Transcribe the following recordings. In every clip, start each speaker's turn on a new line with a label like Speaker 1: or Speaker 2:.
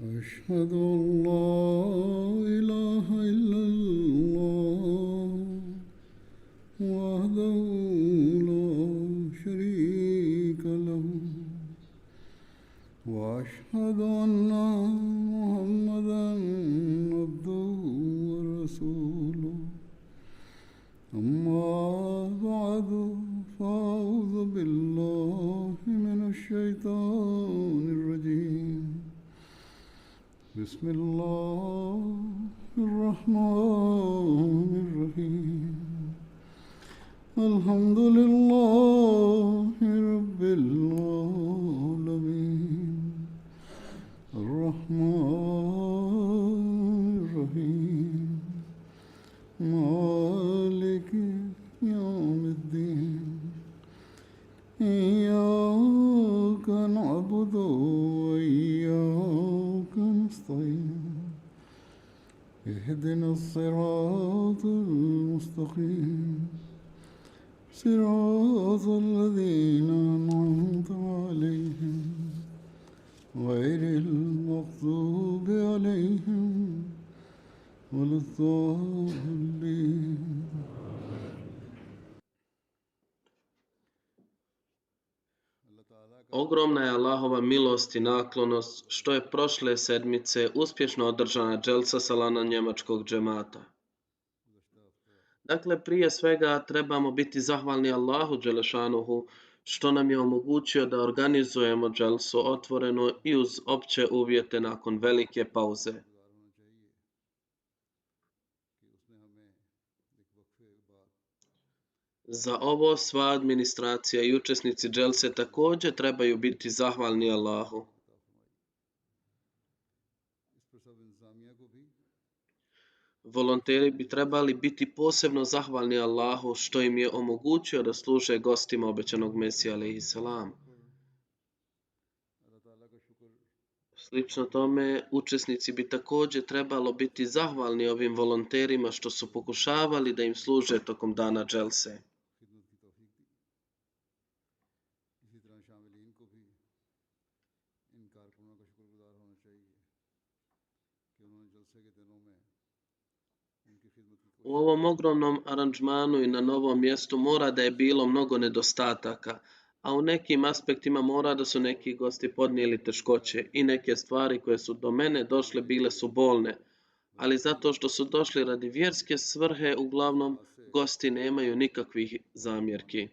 Speaker 1: أشهد أن لا إله إلا الله وحده لا شريك له وأشهد أن محمدا عبده ورسوله أما بعد فأعوذ بالله من الشيطان الرجيم بسم الله الرحمن الرحيم الحمد لله رب العالمين الرحمن الرحيم مالك يوم الدين إياك نعبد وإياك نستعين اهدنا الصراط المستقيم صراط الذين أنعمت عليهم غير المغضوب عليهم ولا الضالين.
Speaker 2: Ogromna je Allahova milost i naklonost što je prošle sedmice uspješno održana dželsa salana njemačkog džemata. Dakle, prije svega trebamo biti zahvalni Allahu dželešanuhu što nam je omogućio da organizujemo dželsu otvoreno i uz opće uvjete nakon velike pauze. Za ovo sva administracija i učesnici dželse također trebaju biti zahvalni Allahu. Volonteri bi trebali biti posebno zahvalni Allahu što im je omogućio da služe gostima obećanog Mesija alejhiselam. Slično tome, učesnici bi također trebalo biti zahvalni ovim volonterima što su pokušavali da im služe tokom dana dželse. U ovom ogromnom aranžmanu i na novom mjestu mora da je bilo mnogo nedostataka, a u nekim aspektima mora da su neki gosti podnijeli teškoće i neke stvari koje su do mene došle bile su bolne, ali zato što su došli radi vjerske svrhe, uglavnom gosti nemaju nikakvih zamjerki.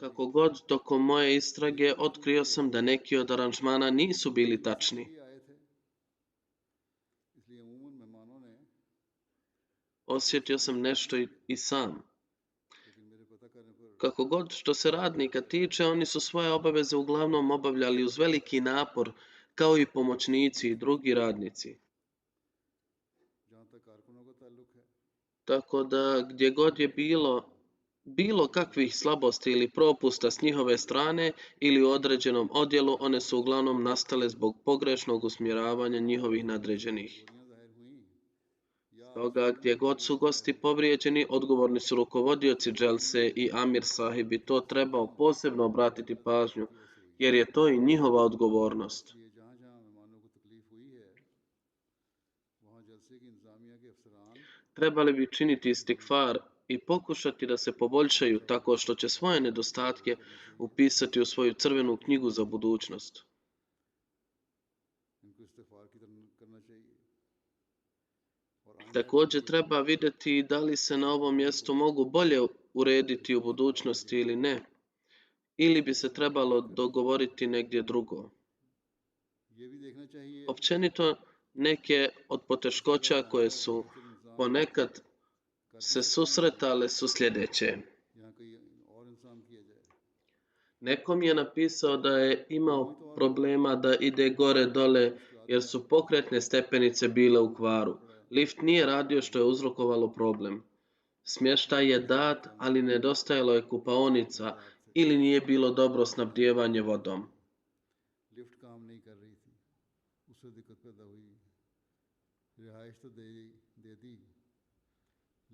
Speaker 2: Kako god, tokom moje istrage otkrio sam da neki od aranžmana nisu bili tačni. Osjetio sam nešto i sam. Kako god što se radnika tiče, oni su svoje obaveze uglavnom obavljali uz veliki napor, kao i pomoćnici i drugi radnici. Tako da gdje god je bilo kakvih slabosti ili propusta s njihove strane ili u određenom odjelu, one su uglavnom nastale zbog pogrešnog usmjeravanja njihovih nadređenih. Stoga, gdje god su gosti povrijeđeni, odgovorni su rukovodioci dželse i Amir sahib bi to trebao posebno obratiti pažnju, jer je to i njihova odgovornost. Trebali bi činiti istikfar i pokušati da se poboljšaju tako što će svoje nedostatke upisati u svoju crvenu knjigu za budućnost. Također treba vidjeti da li se na ovom mjestu mogu bolje urediti u budućnosti ili ne, ili bi se trebalo dogovoriti negdje drugo. Općenito, neke od poteškoća koje su ponekad se susretale su sljedeće. Nekom je napisao da je imao problema da ide gore dole jer su pokretne stepenice bile u kvaru. Lift nije radio što je uzrokovalo problem. Smještaj je dat, ali nedostajalo je kupaonica ili nije bilo dobro snabdijevanje vodom.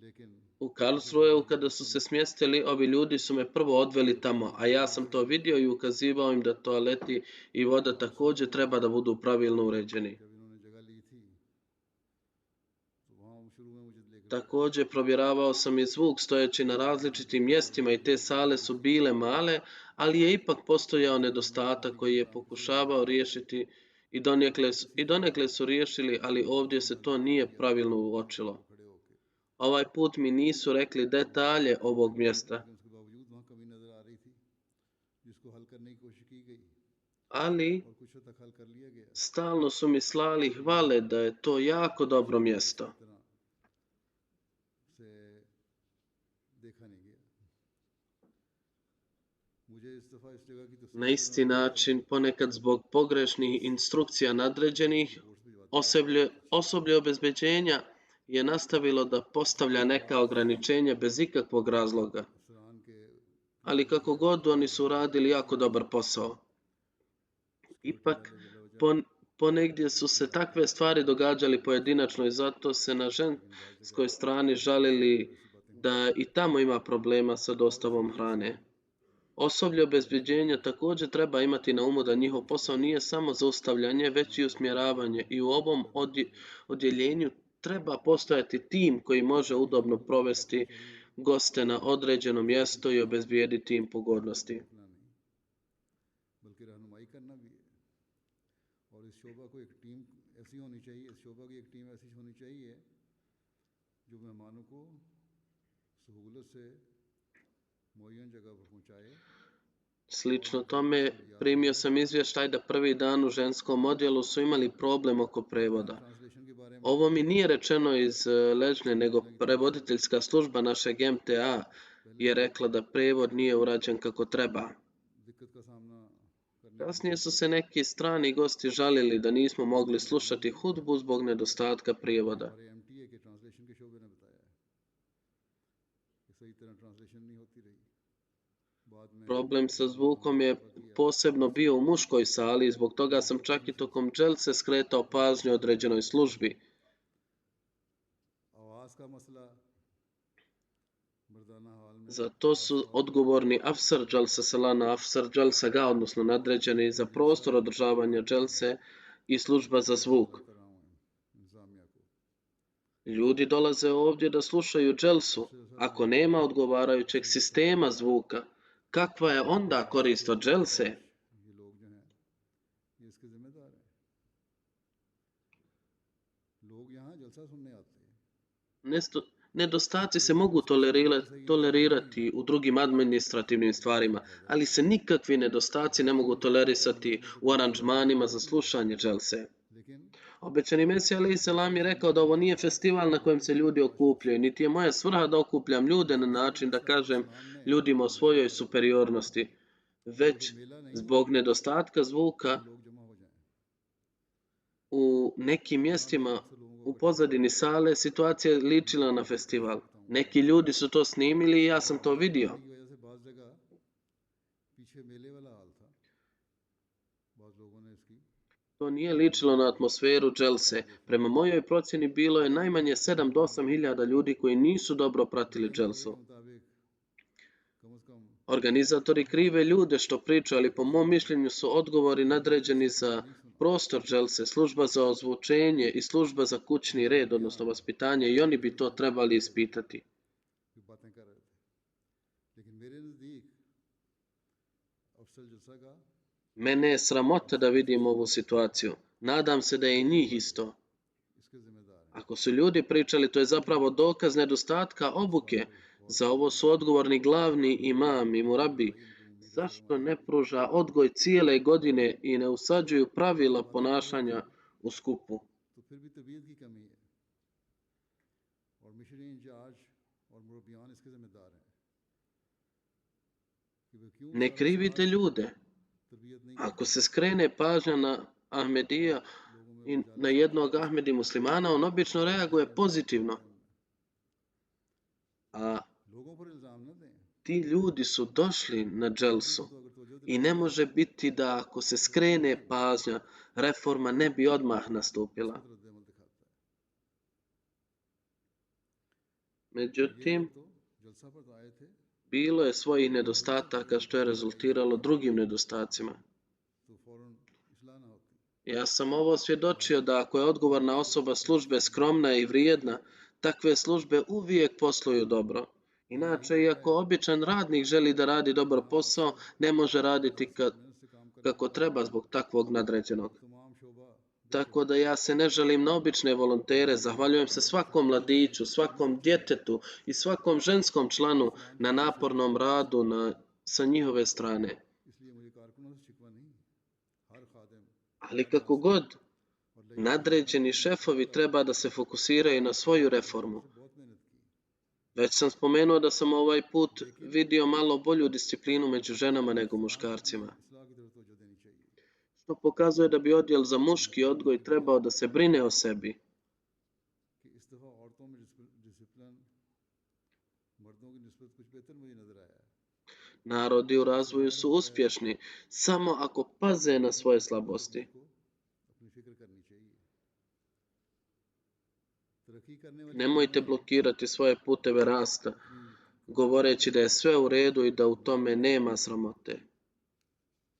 Speaker 1: लेकिन
Speaker 2: U Karlsruheu kada su se smjestili, ovi ljudi su me prvo odveli tamo, a ja sam to vidio i ukazivao im da toaleti i voda također treba da budu pravilno uređeni.
Speaker 1: जब इन्होंने जगह ली थी तो वहाँ शुरू में मुझे लेकर
Speaker 2: Također provjeravao sam i zvuk stojeći na različitim mjestima i te sale su bile male, ali je ipak postojao nedostatak koji je pokušavao riješiti i donekle su riješili, ali ovdje se to nije pravilno uočilo.
Speaker 1: खड़े होके
Speaker 2: Ovaj put mi nisu rekli detalje ovog mjesta,
Speaker 1: लेकिन उसके बावजूद वहाँ कमी नजर आ रही थी जिसको हल करने की कोशिश की गई
Speaker 2: ali
Speaker 1: और कुछ हद तक हल कर लिया गया
Speaker 2: stalno su mi slali hvale da je to jako dobro mjesto.
Speaker 1: इतना से देखा नहीं गया मुझे इस दफा इस जगह की
Speaker 2: Na
Speaker 1: तस्वीर
Speaker 2: isti način, ponekad zbog pogrešnih instrukcija nadređenih, osoblje obezbeđenja je nastavilo da postavlja neka ograničenja bez ikakvog razloga.
Speaker 1: अफसरान के
Speaker 2: Ali kako god, oni su radili jako dobar posao. Ipak, ponegdje su se takve stvari događali pojedinačno i zato se na ženskoj strani žalili da i tamo ima problema sa dostavom hrane. Osoblje obezbeđenja također treba imati na umu da njihov posao nije samo zaustavljanje, već i usmjeravanje i u ovom odjeljenju treba postojati tim koji može udobno provesti goste na određeno mjesto i obezbijediti im pogodnosti.
Speaker 1: रखना नहीं बल्कि रहनुमाई करना भी है और इस शोबा को एक टीम ऐसी होनी चाहिए इस शोबा की एक टीम ऐसी होनी चाहिए जो मेहमानों को सहूलत से मुअय्यन जगह पर पहुंचाए
Speaker 2: Slično tome, primio sam izvještaj da prvi dan u ženskom odjelu su imali problem oko prevoda.
Speaker 1: Translation के बारे में
Speaker 2: Ovo mi nije rečeno iz ležne, nego prevoditeljska služba našeg MTA je rekla da prevod nije urađen kako treba.
Speaker 1: दिक्कत का सामना करने
Speaker 2: Kasnije su se neki strani gosti žalili da nismo mogli slušati hudbu zbog nedostatka prijevoda.
Speaker 1: हमारे एमटीए के ट्रांसलेशन के शोबे ने बताया है कि सही तरह ट्रांसलेशन नहीं होती रही बाद में
Speaker 2: Problem sa zvukom je posebno bio u muškoj sali i zbog toga sam čak i tokom dželse skretao pažnju određenoj službi.
Speaker 1: आवाज़ का मसला मर्दाना हाल में
Speaker 2: Za to su odgovorni Afsar Džalsa Salana, Afsar Džalsa Ga, odnosno nadređeni za prostor održavanja dželse i služba za zvuk.
Speaker 1: कर रहा हूँ इंतजामिया को
Speaker 2: Ljudi dolaze ovdje da slušaju dželsu. Ako nema odgovarajućeg sistema zvuka, kakva je onda korist od dželse?
Speaker 1: ये लोग जो हैं ये इसके जिम्मेदार हैं लोग यहाँ जलसा सुनने आते हैं
Speaker 2: Nedostaci se mogu tolerirati u drugim administrativnim stvarima, ali se nikakvi nedostaci ne mogu tolerisati u aranžmanima za slušanje dželse.
Speaker 1: लेकिन
Speaker 2: Obećani Mesija alejhi selam je rekao da ovo nije festival na kojem se ljudi okupljaju, niti je moja svrha da okupljam ljude na način da kažem ljudima o svojoj superiornosti, već zbog nedostatka zvuka
Speaker 1: लोग जमा हो जाएं
Speaker 2: u nekim mjestima u pozadini sale situacija je ličila na festival. Neki ljudi su to snimili i ja sam to vidio.
Speaker 1: की वजह से बाज़ जगह पीछे मेले वाला हाल था बाज़ लोगों ने इसकी
Speaker 2: To nije ličilo na atmosferu dželse. Prema mojoj procjeni bilo je najmanje 7 do 8 hiljada ljudi koji nisu dobro pratili dželsu.
Speaker 1: मुताबिक कम से कम
Speaker 2: Organizatori krive ljude što pričaju, ali po mom mišljenju su odgovori nadređeni za prostor dželse, služba za ozvučenje i služba za kućni red, odnosno vaspitanje, i oni bi to trebali ispitati.
Speaker 1: की बातें कर रहे थे लेकिन मेरे नज़दीक अफसल जलसा का
Speaker 2: Mene je sramota da vidim ovu situaciju. Nadam se da je i njih isto.
Speaker 1: इसके जिम्मेदार हैं
Speaker 2: Ako su ljudi pričali, to je zapravo dokaz nedostatka obuke. Za ovo su odgovorni glavni imam i murabi. Zašto ne pruža odgoj cijele godine i ne usađuju pravila ponašanja u skupu?
Speaker 1: तो फिर भी तबीयत की कमी है और missionary in charge और मुरब्बियान इसके जिम्मेदार हैं कि वे क्यों
Speaker 2: Ne krivite ljude.
Speaker 1: तरबियत नहीं
Speaker 2: Ako se skrene pažnja na Ahmedija i na jednog Ahmedi muslimana, on obično reaguje pozitivno. A
Speaker 1: लोगों पर इल्ज़ाम न दें
Speaker 2: ti ljudi su došli na dželsu
Speaker 1: तो अगर तवज्जो
Speaker 2: i ne može biti da ako se skrene pažnja, reforma ne bi odmah nastupila.
Speaker 1: रद्द अमल दिखाता है
Speaker 2: Međutim,
Speaker 1: तो जलसा पर तो आए थे
Speaker 2: bilo je svojih nedostataka što je rezultiralo drugim nedostacima.
Speaker 1: तो फौरन इस्लाह ना होती
Speaker 2: Ja sam ovo svjedočio da ako je odgovorna osoba službe skromna i vrijedna, takve službe uvijek posluju dobro. Inače, iako običan radnik želi da radi dobar posao, ne može raditi
Speaker 1: मेहनत से काम करने
Speaker 2: kako treba zbog takvog nadređenog.
Speaker 1: तमाम शोबा
Speaker 2: Tako da ja se ne želim na obične volontere, zahvaljujem se svakom mladiću, svakom djetetu i svakom ženskom članu na napornom radu sa njihove strane.
Speaker 1: इसलिए मुझे कारकुनों से शिकवा नहीं हर खादिम
Speaker 2: Ali kako god, nadređeni šefovi treba da se fokusiraju na svoju reformu.
Speaker 1: बहुत मेहनत की
Speaker 2: Već sam spomenuo da sam ovaj put vidio malo bolju disciplinu među ženama nego muškarcima,
Speaker 1: इस्लाह की तरफ तवज्जो देनी चाहिए
Speaker 2: što pokazuje da bi odjel za muški odgoj trebao da se brine o sebi.
Speaker 1: कि इस दफ़ा औरतों में डिसिप्लिन मर्दों की निस्बत कुछ बेहतर मुझे नजर आया है
Speaker 2: Narodi u razvoju su uspješni samo ako paze na svoje slabosti.
Speaker 1: को अपनी फिक्र करनी चाहिए तरक्की करने वाली
Speaker 2: Nemojte blokirati svoje puteve rasta, govoreći da je sve u redu i da u tome nema sramote.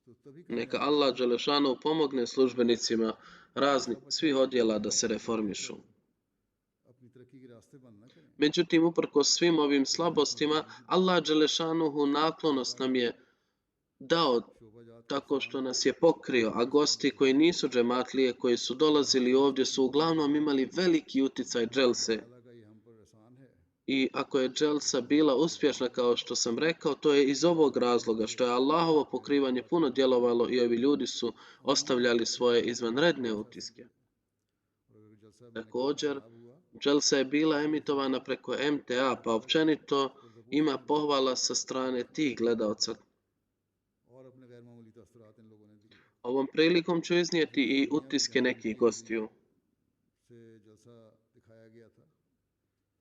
Speaker 1: तो तभी
Speaker 2: Neka Allah Đelešanu pomogne službenicima svih odjela da se reformišu.
Speaker 1: अपनी तरक्की के रास्ते बंद ना करें
Speaker 2: Međutim, uprkos svim ovim slabostima, Allah Đelešanuhu naklonost nam je dao
Speaker 1: Shobha
Speaker 2: tako što nas je pokrio, a gosti koji nisu džematlije, koji su dolazili ovdje, su uglavnom imali veliki uticaj dželse.
Speaker 1: अल्लाह का ये हम पर एहसान है
Speaker 2: I ako je dželsa bila uspješna, kao što sam rekao, to je iz ovog razloga, što je Allahovo pokrivanje puno djelovalo i ovi ljudi su ostavljali svoje izvanredne utiske.
Speaker 1: और अगर जलसा
Speaker 2: Također,
Speaker 1: खराब हुआ
Speaker 2: dželsa je bila emitovana preko MTA, pa općenito ima pohvala sa strane tih gledalca.
Speaker 1: और अपने गैर मामूली तसरात इन लोगों ने दिए
Speaker 2: Ovom prilikom ću iznijeti i utiske nekih gostiju.
Speaker 1: से जलसा दिखाया गया था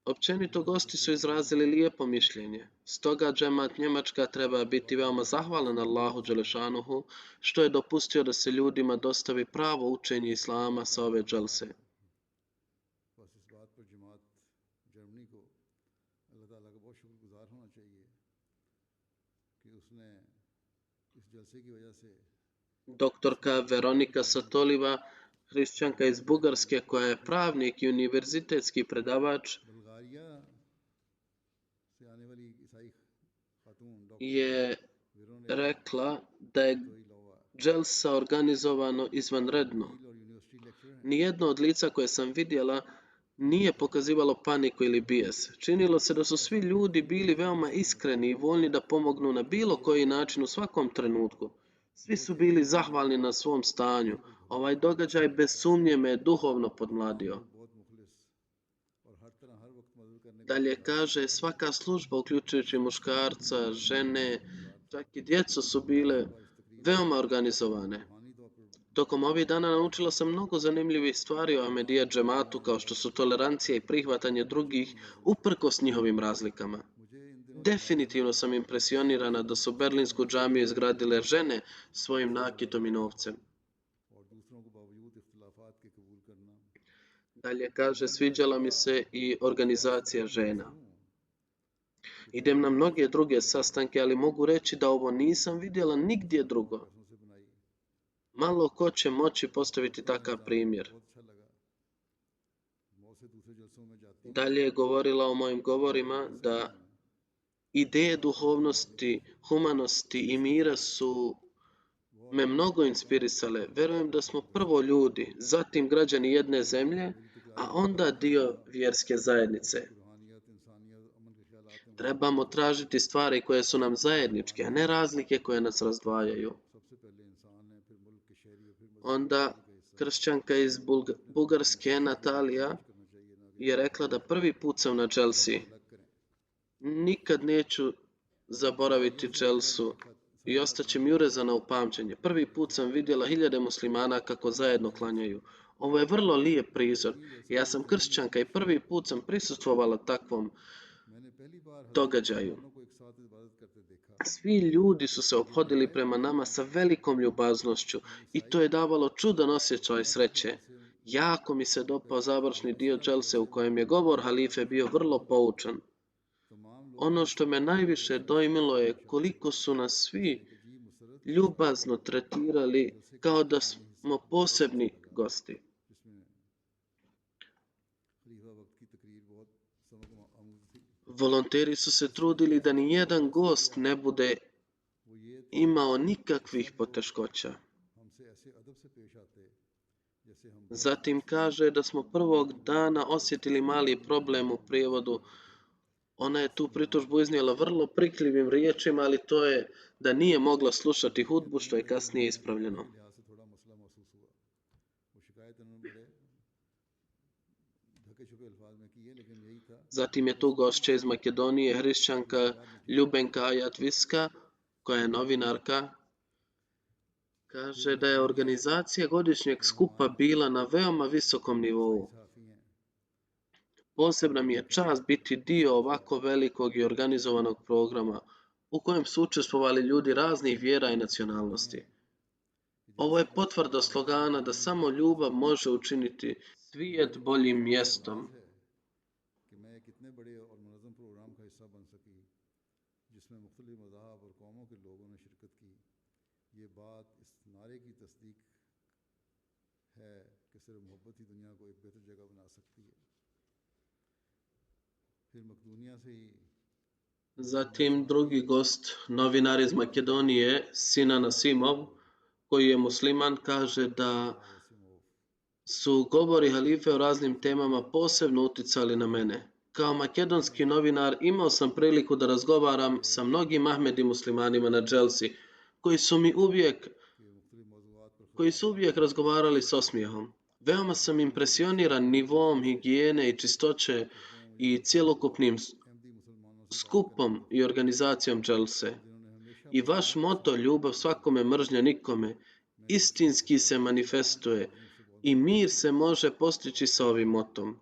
Speaker 2: Općenito gosti su izrazili lijepo mišljenje. Stoga džemat Njemačka treba biti veoma zahvalan Allahu Đelešanuhu što je dopustio da se ljudima dostavi pravo učenje Islama sa ove dželse.
Speaker 1: बस इस बात पर जमात जर्मनी को अल्लाह ताला का बहुत शुक्रगुजार होना चाहिए कि उसने इस जलसे की वजह से
Speaker 2: Doktorka Veronika Satoliva, hrišćanka iz Bugarske koja je pravnik i univerzitetski predavač,
Speaker 1: Bulgaria से आने वाली ईसाई खातून
Speaker 2: je
Speaker 1: doctor
Speaker 2: rekla da je dželsa organizovano izvanredno.
Speaker 1: और यूनिवर्सिटी लेक्चरर हैं
Speaker 2: Nijedno od lica koje sam vidjela nije pokazivalo paniku ili bijes. Činilo se da su svi ljudi bili veoma iskreni i voljni da pomognu na bilo koji način u svakom trenutku. Svi su bili zahvalni na svom stanju. Ovaj događaj bez sumnje me je duhovno podmladio.
Speaker 1: बहुत मुखलिस और हर तरह हर वक्त मदद करने का
Speaker 2: Dalje kaže, svaka služba, uključujući muškarca, žene, čak i djecu su bile veoma organizovane.
Speaker 1: रूहानी तौर पर
Speaker 2: Tokom ovih dana naučila sam mnogo zanimljivih stvari o Ahmedija džematu, kao što su tolerancija i prihvatanje drugih uprkos njihovim razlikama.
Speaker 1: मुझे इन दिनों
Speaker 2: Definitivno sam impresionirana da su berlinsku džamiju izgradile žene svojim nakitom i novcem.
Speaker 1: और दूसरों को बावजूद इख्तिलाफात के कबूल करना
Speaker 2: Dalje kaže, sviđala mi se i organizacija žena. Idem na mnoge druge sastanke, ali mogu reći da ovo nisam vidjela nigdje drugo.
Speaker 1: पैसों से बनाई
Speaker 2: Malo ko će moći postaviti takav primjer.
Speaker 1: बहुत अच्छा लगा बहुत से दूसरे जलसों में जाती
Speaker 2: Dalje je govorila o mojim govorima da ideje duhovnosti, humanosti i mira su me mnogo inspirisale. Verujem da smo prvo ljudi, zatim građani jedne zemlje, a onda dio vjerske zajednice.
Speaker 1: रूहानियत इंसानियत अमन के ख्यालात में
Speaker 2: Trebamo tražiti stvari koje su nam zajedničke, a ne razlike koje nas razdvajaju.
Speaker 1: सबसे पहले इंसान है फिर मुल्क के शहरी और फिर
Speaker 2: Onda kršćanka iz Bugarske, Natalija,
Speaker 1: करना चाहिए ना
Speaker 2: je rekla da prvi put sam na dželsi.
Speaker 1: अलग करें
Speaker 2: Nikad neću zaboraviti dželsu i ostaće mi urezana u pamćenje. Prvi put sam vidjela hiljade muslimana kako zajedno klanjaju. Ovo je vrlo lijep prizor. Ja sam kršćanka i prvi put sam prisustvovala takvom
Speaker 1: मैंने पहली बार
Speaker 2: događaju.
Speaker 1: दोनों को एक साथ इबादत करते देखा
Speaker 2: Svi ljudi su se ophodili prema nama sa velikom ljubaznošću i to je davalo čudan osjećaj sreće. Jako mi se dopao završni dio dželse u kojem je govor halife bio vrlo poučan. Ono što me najviše dojmilo je koliko su nas svi ljubazno tretirali kao da smo posebni gosti. Volonteri su se trudili da ni jedan gost ne bude imao nikakvih poteškoća. Zatim kaže da smo prvog dana osjetili mali problem u prijevodu. Ona je tu pritužbu iznijela vrlo prikljivim riječima, ali to je da nije mogla slušati hudbu, što je kasnije ispravljeno. Zatim je tu gošća iz Makedonije, hrišćanka Ljubenka Ajatviska, koja je novinarka. Kaže da je organizacija godišnjeg skupa bila na veoma visokom nivou. Posebna mi je čast biti dio ovako velikog i organizovanog programa u kojem su učestvovali ljudi raznih vjera i nacionalnosti. Ovo je potvrda slogana da samo ljubav može učiniti svijet boljim mjestom. Zatim drugi gost, novinar iz Makedonije, Sinan Asimov, koji je musliman, kaže da su govori halife o raznim temama posebno uticali na mene. Kao makedonski novinar imao sam priliku da razgovaram sa mnogim Ahmedi muslimanima na dželsi, koji su uvijek razgovarali s osmijehom. Veoma sam impresioniran nivom higijene i čistoće i cjelokupnim skupom i organizacijom dželse. I vaš moto ljubav svakome, mržnja nikome istinski se manifestuje i mir se može postići sa ovim motom.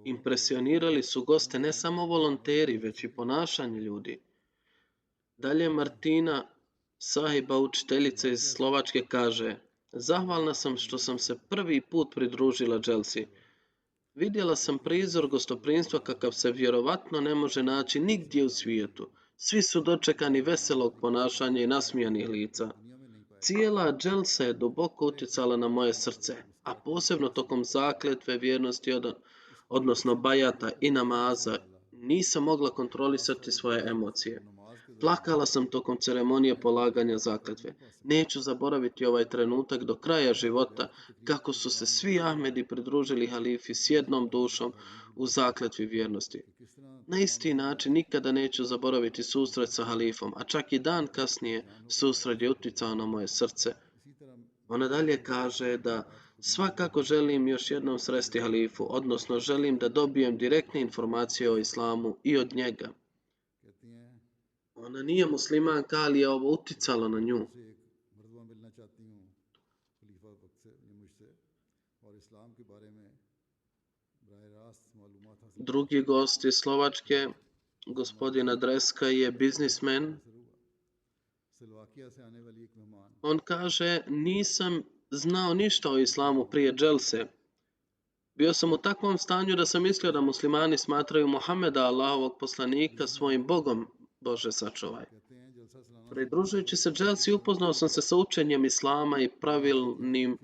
Speaker 2: Impresionirali su goste ne samo volonteri, već i ponašanje ljudi. Dalje Martina Sahiba, učiteljica iz Slovačke, kaže: zahvalna sam što sam se prvi put pridružila dželsi. Vidjela sam prizor gostoprimstva kakav se vjerovatno ne može naći nigdje u svijetu. Svi su dočekani veselog ponašanja i nasmijanih lica. Cijela dželsa je duboko utjecala na moje srce, a posebno tokom zakletve, vjernosti, odnosno bajata i namaza, nisam mogla kontrolisati svoje emocije. Plakala sam tokom ceremonije polaganja zakletve. Neću zaboraviti ovaj trenutak do kraja života, kako su se svi Ahmedi pridružili halifi s jednom dušom u zakletvi vjernosti. Na isti način nikada neću zaboraviti susret sa halifom, a čak i dan kasnije susret je utjecao na moje srce. Ona dalje kaže da svakako želim još jednom sresti halifu, odnosno želim da dobijem direktne informacije o islamu i od njega. Ona nije muslimanka, ali je ovo uticalo na nju. Drugi gost iz Slovačke, gospodin Adreska, je biznismen. On kaže: nisam znao ništa o islamu prije dželse. Bio sam u takvom stanju da sam mislio da muslimani smatraju Muhameda, Allahovog poslanika, svojim Bogom. Bože sačuvaj. Pridružujući se dželsi upoznao sam se sa učenjem islama i pravilnim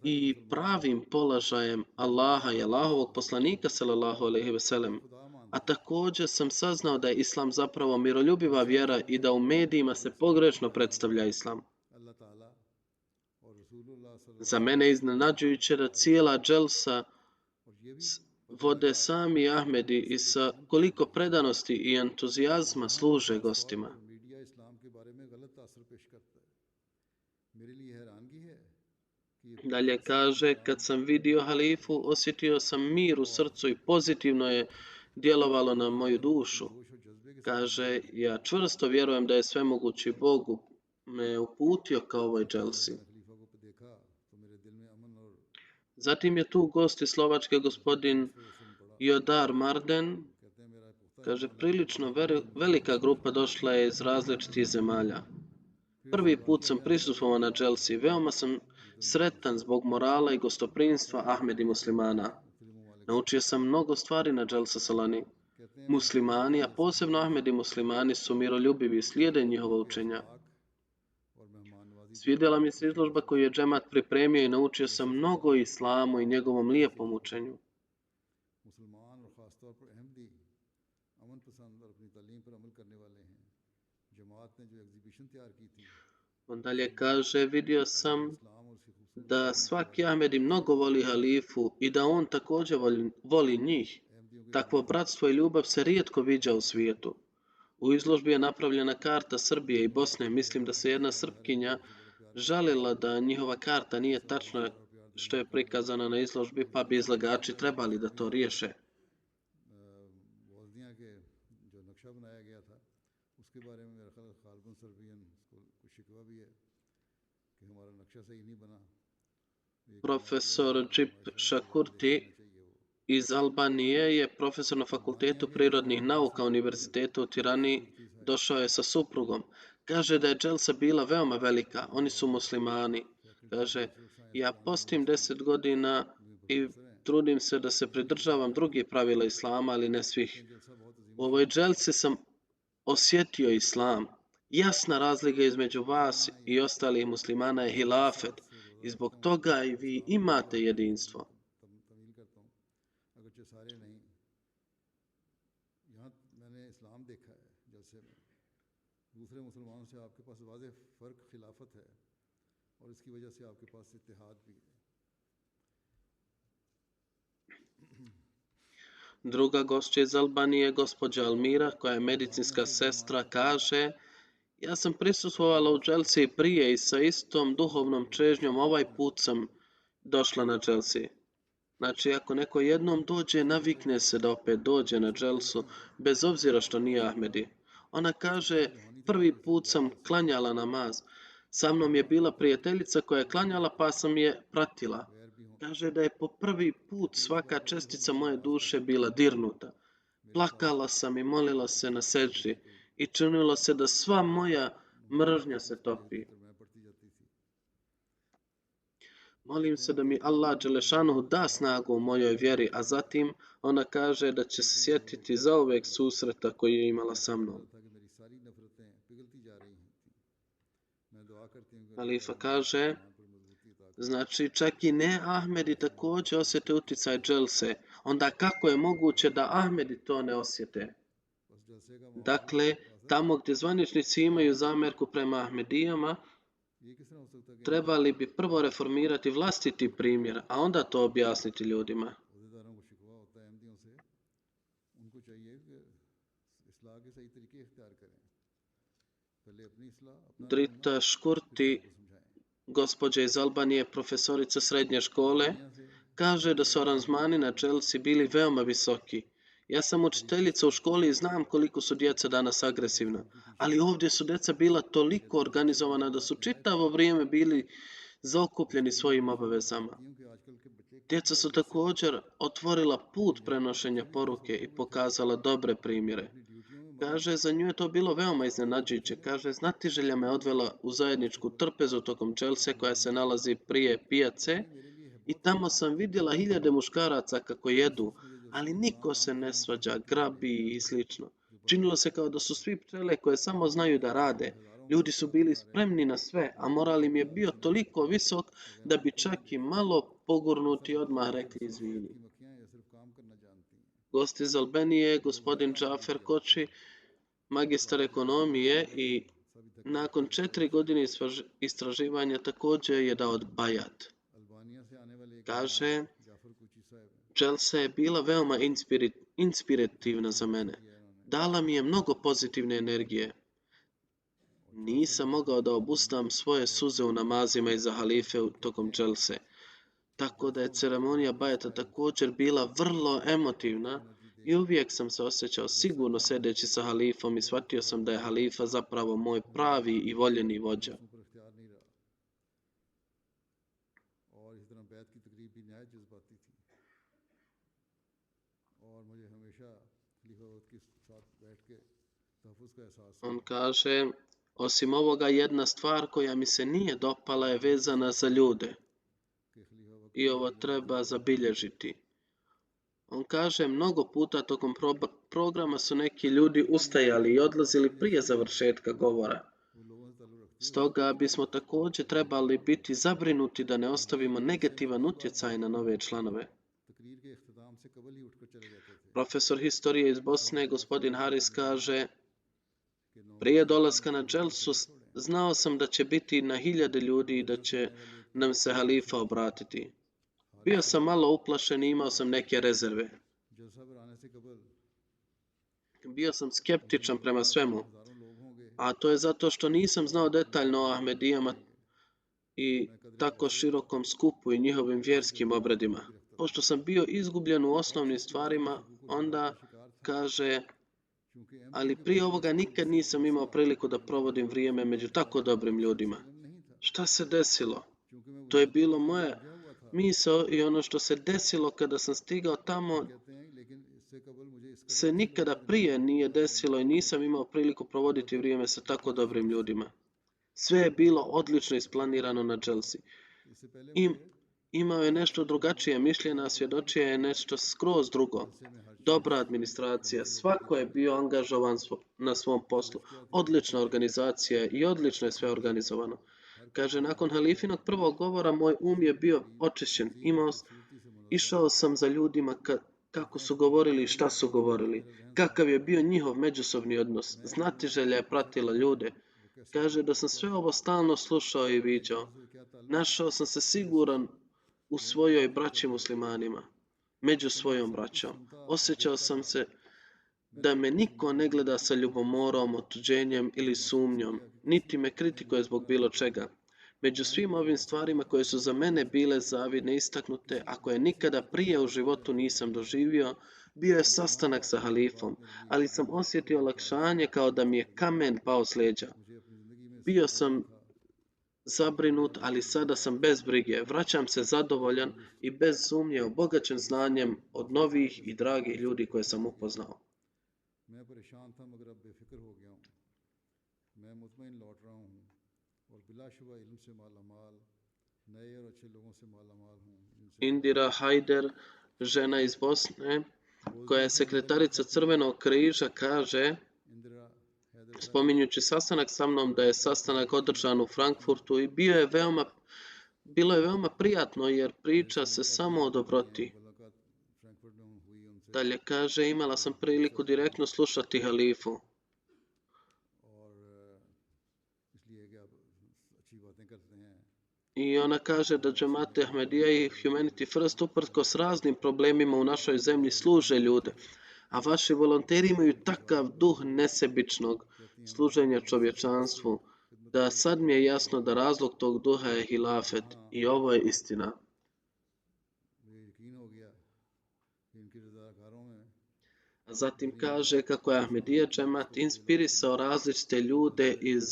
Speaker 2: i pravim položajem Allaha i Allahovog poslanika sallallahu alejhi ve sellem. A također sam saznao da je islam zapravo miroljubiva vjera i da u medijima se pogrešno predstavlja islam. Za mene je iznenađujuće da cijela dželsa vode sami Ahmedi i sa koliko predanosti i entuzijazma služe gostima. Dalje kaže: kad sam vidio halifu, osjetio sam mir u srcu i pozitivno je djelovalo na moju dušu. Kaže: ja čvrsto vjerujem da je svemogući Bog me uputio ka ovoj dželsi. Zatim je tu gost iz Slovačke, gospodin Jodar Marden. Kaže, prilično velika grupa došla je iz različitih zemalja. Prvi put sam prisustvovao na dželsi. Veoma sam sretan zbog morala i gostoprimstva Ahmedi muslimana. Naučio sam mnogo stvari na dželsa Salani. Muslimani, a posebno Ahmedi muslimani, su miroljubivi i slijede njihova učenja. Svidjela mi se izložba koju je džemat pripremio i naučio sam mnogo o islamu i njegovom lijepom učenju. On dalje kaže, vidio sam da svaki Ahmedi mnogo voli halifu i da on također voli njih. Takvo bratstvo i ljubav se rijetko viđa u svijetu. U izložbi je napravljena karta Srbije i Bosne. Mislim da se jedna Srpkinja žalila da njihova karta nije tačna što je prikazana na izložbi, pa bi izlagači trebali da to riješe. Profesor Džip Šakurti iz Albanije je profesor na Fakultetu prirodnih nauka Univerziteta u Tirani. Došao je sa suprugom. Kaže da je dželsa bila veoma velika. Oni su muslimani. Kaže, ja postim 10 godina i trudim se da se pridržavam drugih pravila islama, ali ne svih. U ovoj dželsi sam osjetio islam. Jasna razlika između vas i ostalih muslimana je hilafet i zbog toga i vi imate jedinstvo. Druga gošća iz Albanije, gospođa Almira, koja je medicinska sestra, kaže, ja sam prisustvovala u dželsi prije i sa istom duhovnom čežnjom ovaj put sam došla na dželsi. Znači, ako neko jednom dođe, navikne se da opet dođe na dželsu, bez obzira što nije Ahmedi. Ona kaže, prvi put sam klanjala namaz. Sa mnom je bila prijateljica koja je klanjala, pa sam je pratila. Kaže da je po prvi put svaka čestica moje duše bila dirnuta. Plakala sam i molila se na seđdi i činilo se da sva moja mržnja se topi. Molim se da mi Allah Đelešanuhu da snagu u mojoj vjeri, a zatim ona kaže da će se sjetiti zauvek susreta koji je imala sa mnom. Halifa kaže, znači čak i ne Ahmedi također osjete utjecaj dželse, onda kako je moguće da Ahmedi to ne osjete? Dakle, tamo gdje zvaničnici imaju zamjerku prema Ahmedijama, trebali bi prvo reformirati vlastiti primjer, a onda to objasniti ljudima. Drita Škurti, gospođa iz Albanije, profesorica srednje škole, kaže da su aranžmani na dželsi bili veoma visoki. Ja sam učiteljica u školi i znam koliko su djeca danas agresivna, ali ovdje su djeca bila toliko organizovana da su čitavo vrijeme bili zaokupljeni svojim obavezama. Djeca su također otvorila put prenošenja poruke i pokazala dobre primjere. Kaže, za nju je to bilo veoma iznenađujuće. Kaže, znatiželja me odvela u zajedničku trpezu tokom dželse koja se nalazi prije pijace i tamo sam vidjela hiljade muškaraca kako jedu, ali niko se ne svađa, grabi i slično. Činilo se kao da su svi pčele koje samo znaju da rade. Ljudi su bili spremni na sve, a moral im je bio toliko visok da bi čak i malo pogurnuti odmah rekli izvini. Gost iz Albanije, gospodin Džafer Koči, magistar ekonomije i nakon 4 godine istraživanja također je dao bajat. Kaže, dželsa je bila veoma inspirativna za mene. Dala mi je mnogo pozitivne energije. Nisam mogao da obustavam svoje suze u namazima iza halife tokom dželse. Tako da je ceremonija bajata također bila vrlo emotivna i uvijek sam se osjećao sigurno sedeći sa halifom i shvatio sam da je halifa zapravo moj pravi i voljeni vođa.
Speaker 1: खलीफा वक्त के साथ बैठ के तहफ़्फ़ुज़ का एहसास
Speaker 2: On kaže, osim ovoga jedna stvar koja mi se nije dopala je vezana za ljude
Speaker 1: कि खलीफा वक्त
Speaker 2: i ovo treba zabilježiti. On kaže, mnogo puta tokom programa su neki ljudi ustajali i odlazili prije završetka govora.
Speaker 1: वो लोगों से ताल्लुक़ रखती
Speaker 2: Stoga bismo također trebali biti zabrinuti da ne ostavimo negativan utjecaj na nove članove.
Speaker 1: तकरीर के इख्तिताम से कबल ही उठकर चले जाते थे
Speaker 2: Profesor historije iz Bosne, gospodin Haris, kaže,
Speaker 1: कि
Speaker 2: prije dolaska na dželsu znao sam da će biti na hiljade ljudi i da će nam se halifa obratiti. Bio sam malo uplašen i imao sam neke rezerve.
Speaker 1: जलसा पर आने से कबल
Speaker 2: Bio sam skeptičan prema svemu,
Speaker 1: हज़ारों लोग होंगे
Speaker 2: a to je zato što nisam znao detaljno o Ahmedijama i tako širokom skupu i njihovim vjerskim obredima. Pošto sam bio izgubljen u osnovnim stvarima, onda kaže,
Speaker 1: क्योंकि
Speaker 2: ali prije ovoga nikad nisam imao priliku da provodim vrijeme među tako dobrim ljudima.
Speaker 1: नहीं था
Speaker 2: Šta se desilo?
Speaker 1: क्योंकि मैं
Speaker 2: To je bilo moje
Speaker 1: गया हुआ था
Speaker 2: misao i ono što se desilo kada sam stigao tamo
Speaker 1: कहते हैं लेकिन इससे कबल मुझे इसका
Speaker 2: se nikada prije nije desilo i nisam imao priliku provoditi vrijeme sa tako dobrim ljudima. Sve je bilo odlično isplanirano na dželsi.
Speaker 1: इससे पहले
Speaker 2: Imao je nešto drugačije mišljenje, a svjedočio je nešto skroz drugo. Dobra administracija, svako je bio angažovan na svom poslu. Odlična organizacija i odlično je sve organizovano. Kaže, nakon halifinog prvog govora moj je bio očišćen. Išao sam za ljudima kako su govorili i šta su govorili. Kakav je bio njihov međusobni odnos. Znatiželja je pratila ljude. Kaže da sam sve ovo stalno slušao i viđao. Našao sam se siguran u svojoj braći muslimanima, među svojom braćom. Osjećao sam se da me niko ne gleda sa ljubomorom, otuđenjem ili sumnjom, niti me kritikuje zbog bilo čega. Među svim ovim stvarima koje su za mene bile zavidne istaknute, a koje nikada prije u životu nisam doživio, bio je sastanak sa halifom, ali sam osjetio olakšanje kao da mi je kamen pao s leđa. Bio sam zabrinut, ali sada sam bez brige. Vraćam se zadovoljan i bez sumnje obogaćen znanjem od novih i dragih ljudi koje sam upoznao.
Speaker 1: मैं परेशान था मगर अब बेफिक्र हो गया हूँ मैं मुतमईन लौट रहा हूँ और बिलाशुबा इल्म से मालामाल नए और अच्छे लोगों से मालामाल हूँ जिनसे
Speaker 2: Indira Hajder, žena iz Bosne, koja je sekretarica Crvenog križa, kaže,
Speaker 1: Indira Haidar
Speaker 2: spominjući sastanak sa mnom, da je sastanak održan u Frankfurtu i bilo je veoma prijatno jer priča se samo o dobroti.
Speaker 1: मुलाकात फ्रैंकफर्ट में हुई उनसे
Speaker 2: Dalje kaže, imala sam priliku direktno slušati halifu.
Speaker 1: और इसलिए कि आप अच्छी बातें करते हैं
Speaker 2: I ona kaže da džemate Ahmedija i Humanity First uprkos raznim problemima u našoj zemlji služe ljude, a vaši volonteri imaju takav duh nesebičnog služenja čovječanstvu, da sad mi je jasno da razlog tog duha je hilafet i ovo je istina.
Speaker 1: मुझे यकीन हो गया कि इनकी रज़ाकारों में
Speaker 2: A zatim kaže kako je Ahmedija džemat inspirisao različite ljude iz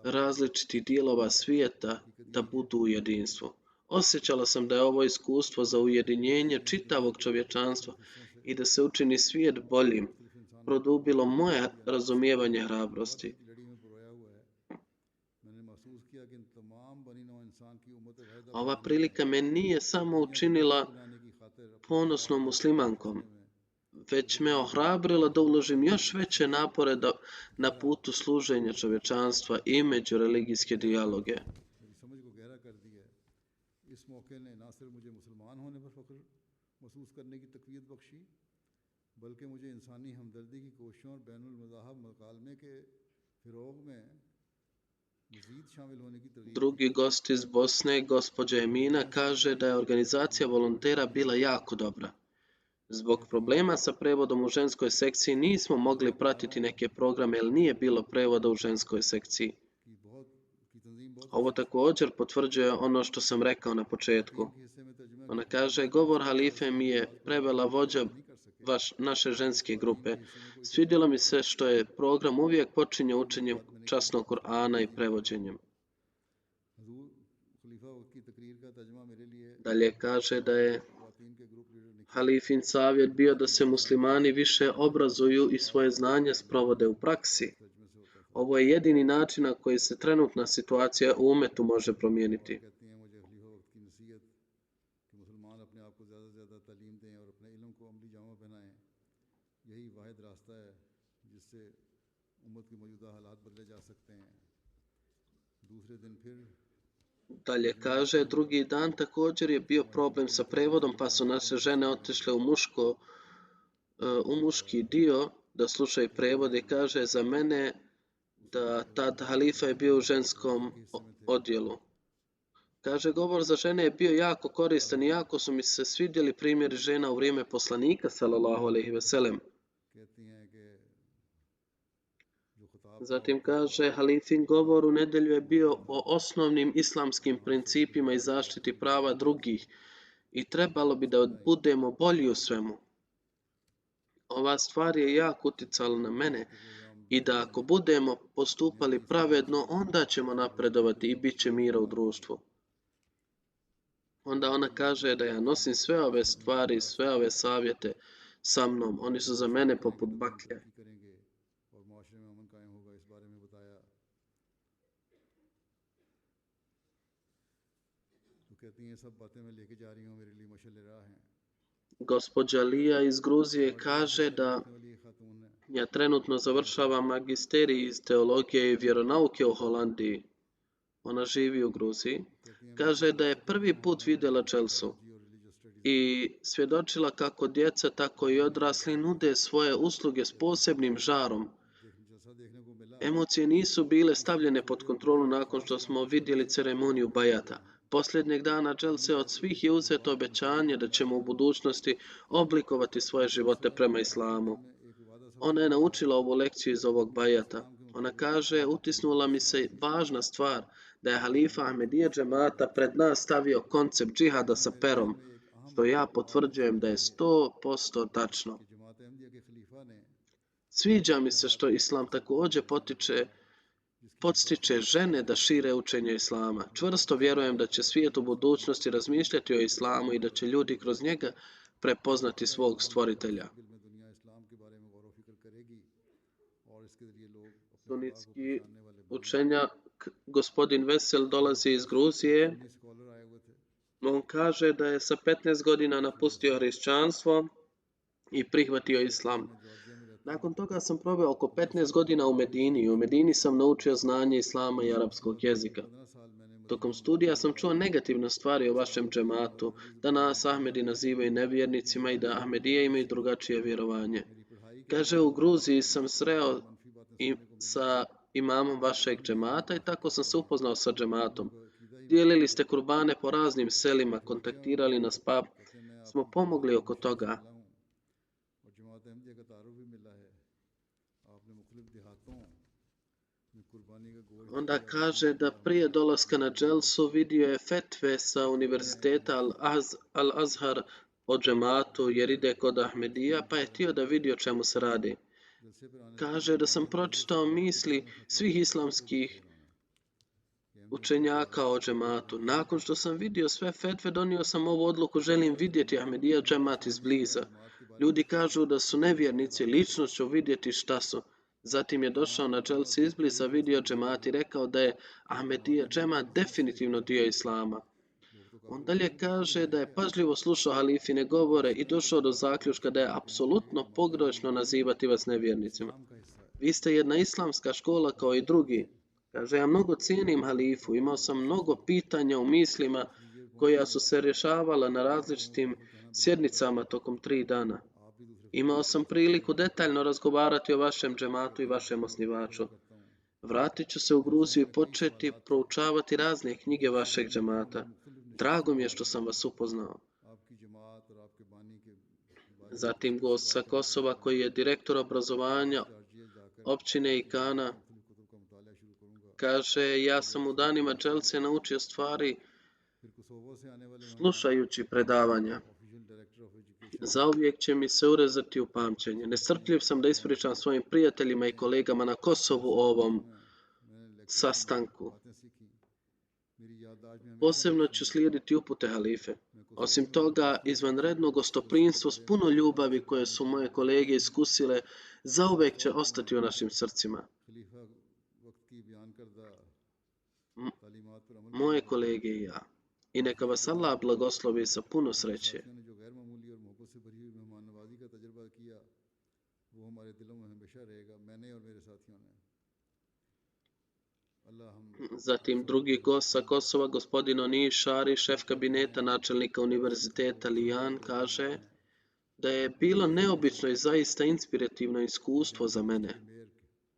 Speaker 2: različitih dijelova svijeta da budu u jedinstvu. Osjećala sam da je ovo iskustvo za ujedinjenje čitavog čovječanstva i da se učini svijet boljim, produbilo moje razumijevanje hrabrosti.
Speaker 1: लड़ी में परोया हुआ है मैंने महसूस किया कि इन तमाम बनी नौ इंसान की उम्मत Waheeda
Speaker 2: Ova prilika me nije samo učinila
Speaker 1: बनाने की खातिर
Speaker 2: ponosnom muslimankom, već me ohrabrila da uložim još veće napore na putu služenja čovječanstva i međureligijske dijaloge.
Speaker 1: मेरी समझ को गहरा कर दिया है इस मौके ने ना सिर्फ मुझे मुसलमान होने पर फख्र महसूस करने की तकवीत बख्शी बल्कि मुझे इंसानी हमदर्दी की कोशिशों और बैनुल मज़ाहब मकालमे के फ़िरोग में मज़ीद शामिल होने की तरजीह
Speaker 2: Drugi gost iz Bosne, gospođa Emina, kaže da je organizacija volontera bila jako dobra. Zbog problema sa prevodom u ženskoj sekciji nismo mogli pratiti neke programe jer nije bilo prevoda u ženskoj sekciji.
Speaker 1: की तंजीम बहुत
Speaker 2: Ovo također potvrđuje ono što sam rekao na početku.
Speaker 1: हिस्से में तर्जुमा
Speaker 2: Ona kaže, govor halife mi je prevela vođa naše ženske grupe. Svidjelo mi se što je program uvijek počinje učenjem časnog Kur'ana i prevođenjem.
Speaker 1: हजूर खलीफा वक्त की तकरीर का तर्जुमा मेरे लिए
Speaker 2: Dalje kaže da je
Speaker 1: ख़वातीन के group leader
Speaker 2: halifin savjet bio da se muslimani više obrazuju i svoje znanje sprovode u praksi. Ovo je jedini način na koji se trenutna situacija u umetu može promijeniti. Dalje kaže, drugi dan također je bio problem sa prevodom, pa su naše žene otišle u muški dio da slušaju prevod i kaže za mene da tad halifa je bio u ženskom odjelu. Kaže, govor za žene je bio jako koristan i jako su mi se svidjeli primjeri žena u vrijeme poslanika, sallallahu alejhi ve sellem. Zatim kaže, halifin govor u nedjelju je bio o osnovnim islamskim principima i zaštiti prava drugih i trebalo bi da budemo bolji u svemu. Ova stvar je jako uticala na mene i da ako budemo postupali pravedno, onda ćemo napredovati i bit će mira u društvu. Onda ona kaže da ja nosim sve ove stvari, sve ove savjete sa mnom. Oni su za mene poput baklje. Gospođa Lija iz Gruzije kaže da ja trenutno završavam magisterij iz teologije i vjeronauke u Holandiji. Ona živi u Gruziji. Kaže da je prvi put vidjela Dželsu i svjedočila kako djeca, tako i odrasli nude svoje usluge s posebnim žarom. Emocije nisu bile stavljene pod kontrolu nakon što smo vidjeli ceremoniju bajata. Posljednjeg dana Dželse od svih je uzeto obećanje da ćemo u budućnosti oblikovati svoje živote prema islamu. Ona je naučila ovu lekciju iz ovog bajata. Ona kaže, utisnula mi se važna stvar da je halifa Ahmedije džemata pred nas stavio koncept džihada sa perom, što ja potvrđujem da je 100% tačno. Sviđa mi se što islam također podstiče žene da šire učenje islama. Čvrsto vjerujem da će svijet u budućnosti razmišljati o islamu i da će ljudi kroz njega prepoznati svog stvoritelja. Sunitski učenjak gospodin Vesel dolazi iz Gruzije. On kaže da je sa 15 godina napustio hrišćanstvo i prihvatio islam. Nakon toga sam proveo oko 15 godina u Medini i u Medini sam naučio znanje islama i arapskog jezika. Tokom studija sam čuo negativne stvari o vašem džematu, da nas Ahmedi nazivaju nevjernicima i da Ahmedije imaju drugačije vjerovanje. Kaže, u Gruziji sam sreo sa imamom vašeg džemata i tako sam se upoznao sa džematom. Dijelili ste kurbane po raznim selima, kontaktirali nas pa smo pomogli oko toga. Onda kaže da prije dolaska na Dželsu vidio je fetve sa univerziteta Al-Azhar o džematu jer ide kod Ahmedija pa je htio da vidi o čemu se radi. Kaže da sam pročitao misli svih islamskih učenjaka o džematu. Nakon što sam vidio sve fetve, donio sam ovu odluku, želim vidjeti Ahmedija džemat izbliza. Ljudi kažu da su nevjernici, lično ću vidjeti šta su. Zatim je došao na Dželsi izbliza, vidio džemat i rekao da je Ahmedija džemat definitivno dio islama. On dalje kaže da je pažljivo slušao halifine govore i došao do zaključka da je apsolutno pogrešno nazivati vas nevjernicima. Vi ste jedna islamska škola kao i drugi. Kaže, ja mnogo cijenim halifu, imao sam mnogo pitanja u mislima koja su se rješavala na različitim sjednicama tokom 3 dana. Imao sam priliku detaljno razgovarati o vašem džematu i vašem osnivaču. Vratit ću se u Gruziju i početi proučavati razne knjige vašeg džemata. Drago mi je što sam vas upoznao. Zatim gost sa Kosova koji je direktor obrazovanja općine Ikana kaže, ja sam u danima Dželse naučio stvari slušajući predavanja. Zauvijek će mi se urezati u pamćenje. Nestrpljiv sam da ispričam svojim prijateljima i kolegama na Kosovu o ovom sastanku. Posebno ću slijediti upute halife. Osim toga, izvanredno gostoprimstvo s puno ljubavi koje su moje kolege iskusile, zauvek će ostati u našim srcima.
Speaker 1: खलीफा वक्त की बयान करदा
Speaker 2: M-
Speaker 1: तालीमात पर अमल
Speaker 2: Moje kolege i ja. I neka vas Allah blagoslovi sa puno sreće.
Speaker 1: साथियों ने जो गैर मामूली और मोहब्बत से भरी हुई मेहमान नवाजी का तजर्बा किया वो हमारे दिलों में हमेशा रहेगा मैंने और मेरे साथियों ने अल्लाह हम
Speaker 2: Zatim drugi gost sa Kosova, gospodin Oni Šari, šef kabineta načelnika univerziteta Lijan, kaže da je bilo neobično i zaista inspirativno iskustvo za mene.
Speaker 1: Mayor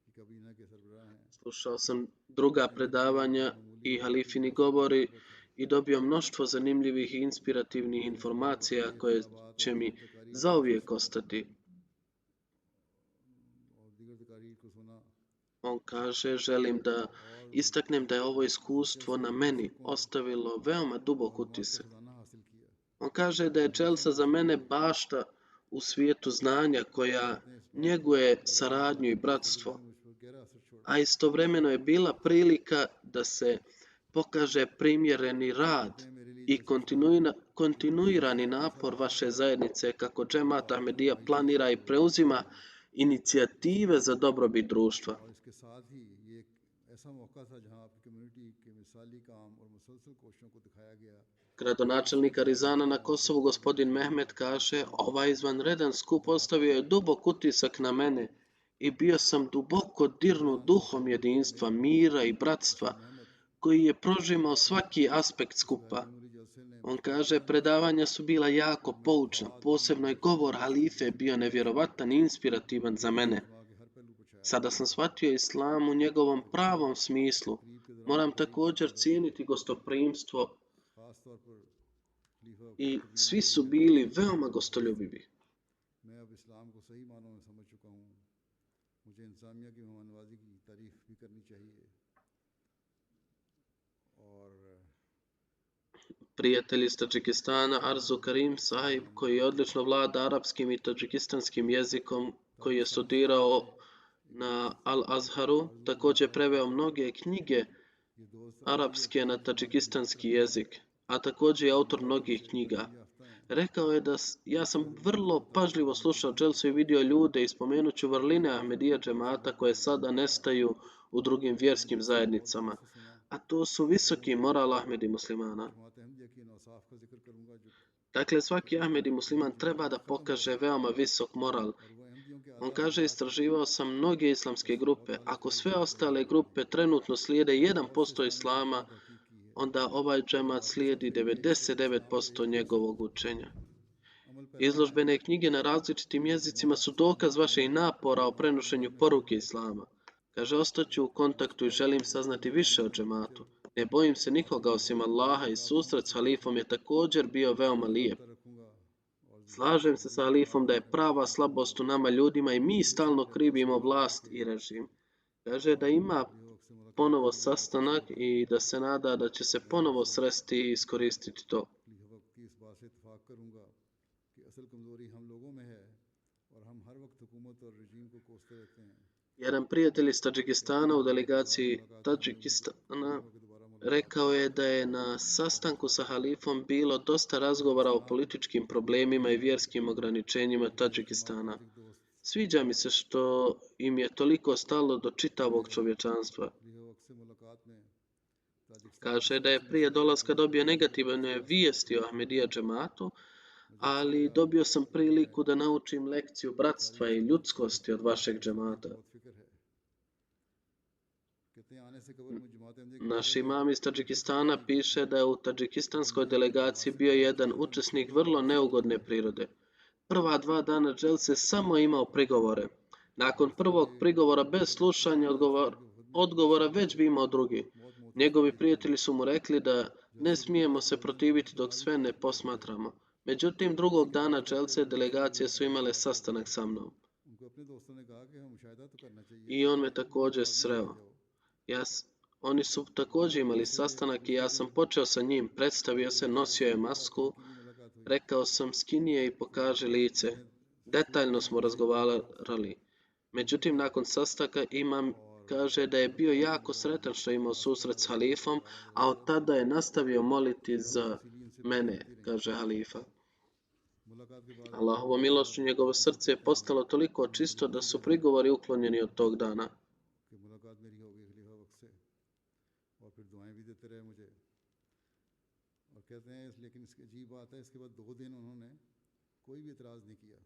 Speaker 1: की काबीना के सरबराह हैं
Speaker 2: Slušao sam druga predavanja i halifini govori i dobio mnoštvo zanimljivih i inspirativnih informacija koje će mi zauvijek ostati.
Speaker 1: और दीगर तकारीर को सुना
Speaker 2: On kaže, želim da istaknem da je ovo iskustvo na meni ostavilo veoma dubok utisak.
Speaker 1: खजाना हासिल किया
Speaker 2: On kaže da je Dželsa za mene bašta u svijetu znanja koja njeguje saradnju i bratstvo,
Speaker 1: मुझ पर गहरा असर छोड़ा
Speaker 2: a istovremeno je bila prilika da se pokaže primjereni rad i kontinuirani napor vaše zajednice kako Džemat Ahmedija planira i preuzima inicijative za dobrobit društva.
Speaker 1: और इसके साथ ही ये एक ऐसा मौका था जहां आपकी कम्युनिटी के मिसाली काम और मुसलसल कोशिशों को दिखाया गया
Speaker 2: Gradonačelnik Arizana na Kosovu, gospodin Mehmet, kaže, ovaj izvanredan skup ostavio je dubok utisak na mene i bio sam duboko dirnut duhom jedinstva, mira i bratstva, koji je prožimao svaki aspekt skupa.
Speaker 1: Memory जलसे ने
Speaker 2: On kaže, predavanja su bila jako poučna, posebno je govor halife bio nevjerovatan i inspirativan za mene.
Speaker 1: दिमाग के हर पहलू को छाया
Speaker 2: Sada sam shvatio islam u njegovom pravom smislu. Moram također cijeniti gostoprimstvo
Speaker 1: खास तौर पर खलीफा
Speaker 2: i svi su bili veoma gostoljubivi.
Speaker 1: मैं अब इस्लाम को सही मानों में समझ चुका हूँ मुझे इंसानिया की मेहमान नवाजी की तारीफ भी करनी चाहिए और
Speaker 2: Prijatelj iz Tadžikistana Arzu Karim Sahib, koji odlično vlada arapskim i tadžikistanskim jezikom, koji je studirao na Al-Azharu, također preveo mnoge knjige
Speaker 1: ये दोस्त
Speaker 2: arapske na tadžikistanski jezik, a također je autor mnogih knjiga.
Speaker 1: याफ्ता हैं
Speaker 2: Rekao je da ja sam vrlo pažljivo slušao Dželsu i vidio ljude i spomenut ću vrline Ahmedija džemata koje sada nestaju u drugim vjerskim zajednicama. A to su visoki moral Ahmedi muslimana.
Speaker 1: जमात अहमदिया की इन औसाफ का जिक्र करूंगा जो
Speaker 2: Dakle, svaki Ahmedi musliman treba da pokaže veoma visok moral.
Speaker 1: और वो अहमदियों के
Speaker 2: On kaže, istraživao sam mnoge islamske grupe. Ako sve ostale grupe trenutno slijede 1% islama, onda ovaj džemat slijedi 99% njegovog učenja.
Speaker 1: Amal
Speaker 2: Izložbene knjige na različitim jezicima su dokaz vaših napora o prenošenju poruke islama. Kaže, ostaću u kontaktu i želim saznati više o džematu. Ne bojim se nikoga osim Allaha i susret s halifom je također bio veoma lijep.
Speaker 1: रखूंगा और
Speaker 2: Slažem se sa halifom da je prava slabost u nama ljudima i mi stalno krivimo vlast i režim. Kaže da ima ponovo sastanak i da se nada da će se ponovo sresti i iskoristiti to.
Speaker 1: खलीफा वक्त की इस बात से इत्तफाक करूंगा कि असल कमजोरी हम लोगों में है और हम हर वक्त हुकूमत और रजीम को कोसते रहते हैं
Speaker 2: Jedan prijatelj iz Tadžikistana u delegaciji Tadžikistana rekao je da je na sastanku sa halifom bilo dosta razgovora o političkim problemima i vjerskim ograničenjima Tadžikistana. Sviđa mi se što im je toliko stalo do čitavog čovječanstva.
Speaker 1: खलीफा वक्त से मुलाकात में Tajikistan
Speaker 2: Kaže da je prije dolaska dobio negativne vijesti o Ahmedija džematu, ali dobio sam priliku da naučim lekciju bratstva i ljudskosti od vašeg džemata.
Speaker 1: बहुत फिक्र है कहते हैं आने से कबल में जमात Ahmadiyya
Speaker 2: Naš imam iz Tadžikistana piše da je u tadžikistanskoj delegaciji bio jedan učesnik vrlo neugodne prirode. Prva 2 dana Dželse samo imao prigovore. Nakon prvog prigovora bez slušanja odgovora već bi imao drugi. Njegovi prijatelji su mu rekli da ne smijemo se protiviti dok sve ne posmatramo. Međutim, drugog dana Dželse delegacije su imale sastanak sa mnom.
Speaker 1: उनको अपने दोस्तों ने कहा कि हमें मुशाहिदा तो करना चाहिए
Speaker 2: I on me također sreo. Oni su također imali sastanak i ja sam počeo sa njim. Predstavio se, nosio je masku. Rekao sam, skini je i pokaži lice. Detaljno smo razgovarali. Međutim, nakon sastanka imam kaže da je bio jako sretan što je imao susret s halifom, a od tada je nastavio moliti za mene. kaže halifa.
Speaker 1: मुलाकात के बाद
Speaker 2: Allahovom milošću njegovo srce je postalo toliko čisto da su prigovori uklonjeni od tog dana.
Speaker 1: कि मुलाकात मेरी हो गई खलीफा वक्त से और फिर दुआएं भी देते रहे मुझे और कहते हैं लेकिन इसकी अजीब बात है इसके बाद 2 दिन उन्होंने कोई भी इतराज़ नहीं किया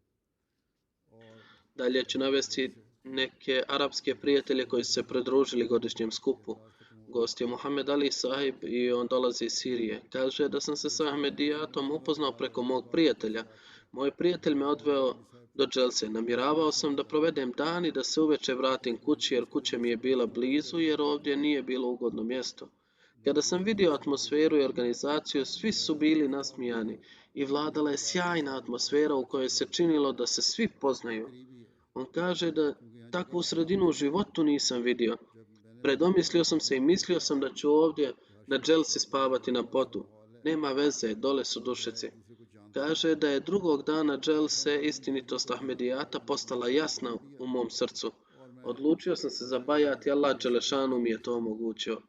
Speaker 1: और
Speaker 2: Dalje ću navesti neke arapske prijatelje koji su se pridružili godišnjem skupu. Gost je Muhammed Ali Sahib i on dolazi iz Sirije. Kaže da sam se sa Ahmedijatom upoznao preko mog prijatelja. Moj prijatelj me odveo do dželse. Namjeravao sam da provedem dan i da se uveče vratim kući jer kuća mi je bila blizu jer ovdje nije bilo ugodno mjesto. Kada sam vidio atmosferu i organizaciju, svi su bili nasmijani i vladala je sjajna atmosfera u kojoj se činilo da se svi poznaju. On kaže da takvu sredinu u životu nisam vidio. Predomislio sam se i mislio sam da ću ovdje na dželsi spavati na podu. Nema veze, dole su dušeci. Kaže da je drugog dana dželse istinitost Ahmedijata postala jasna u mom srcu. Odlučio sam se za bajat i Allah dželešanu mi je to omogućio.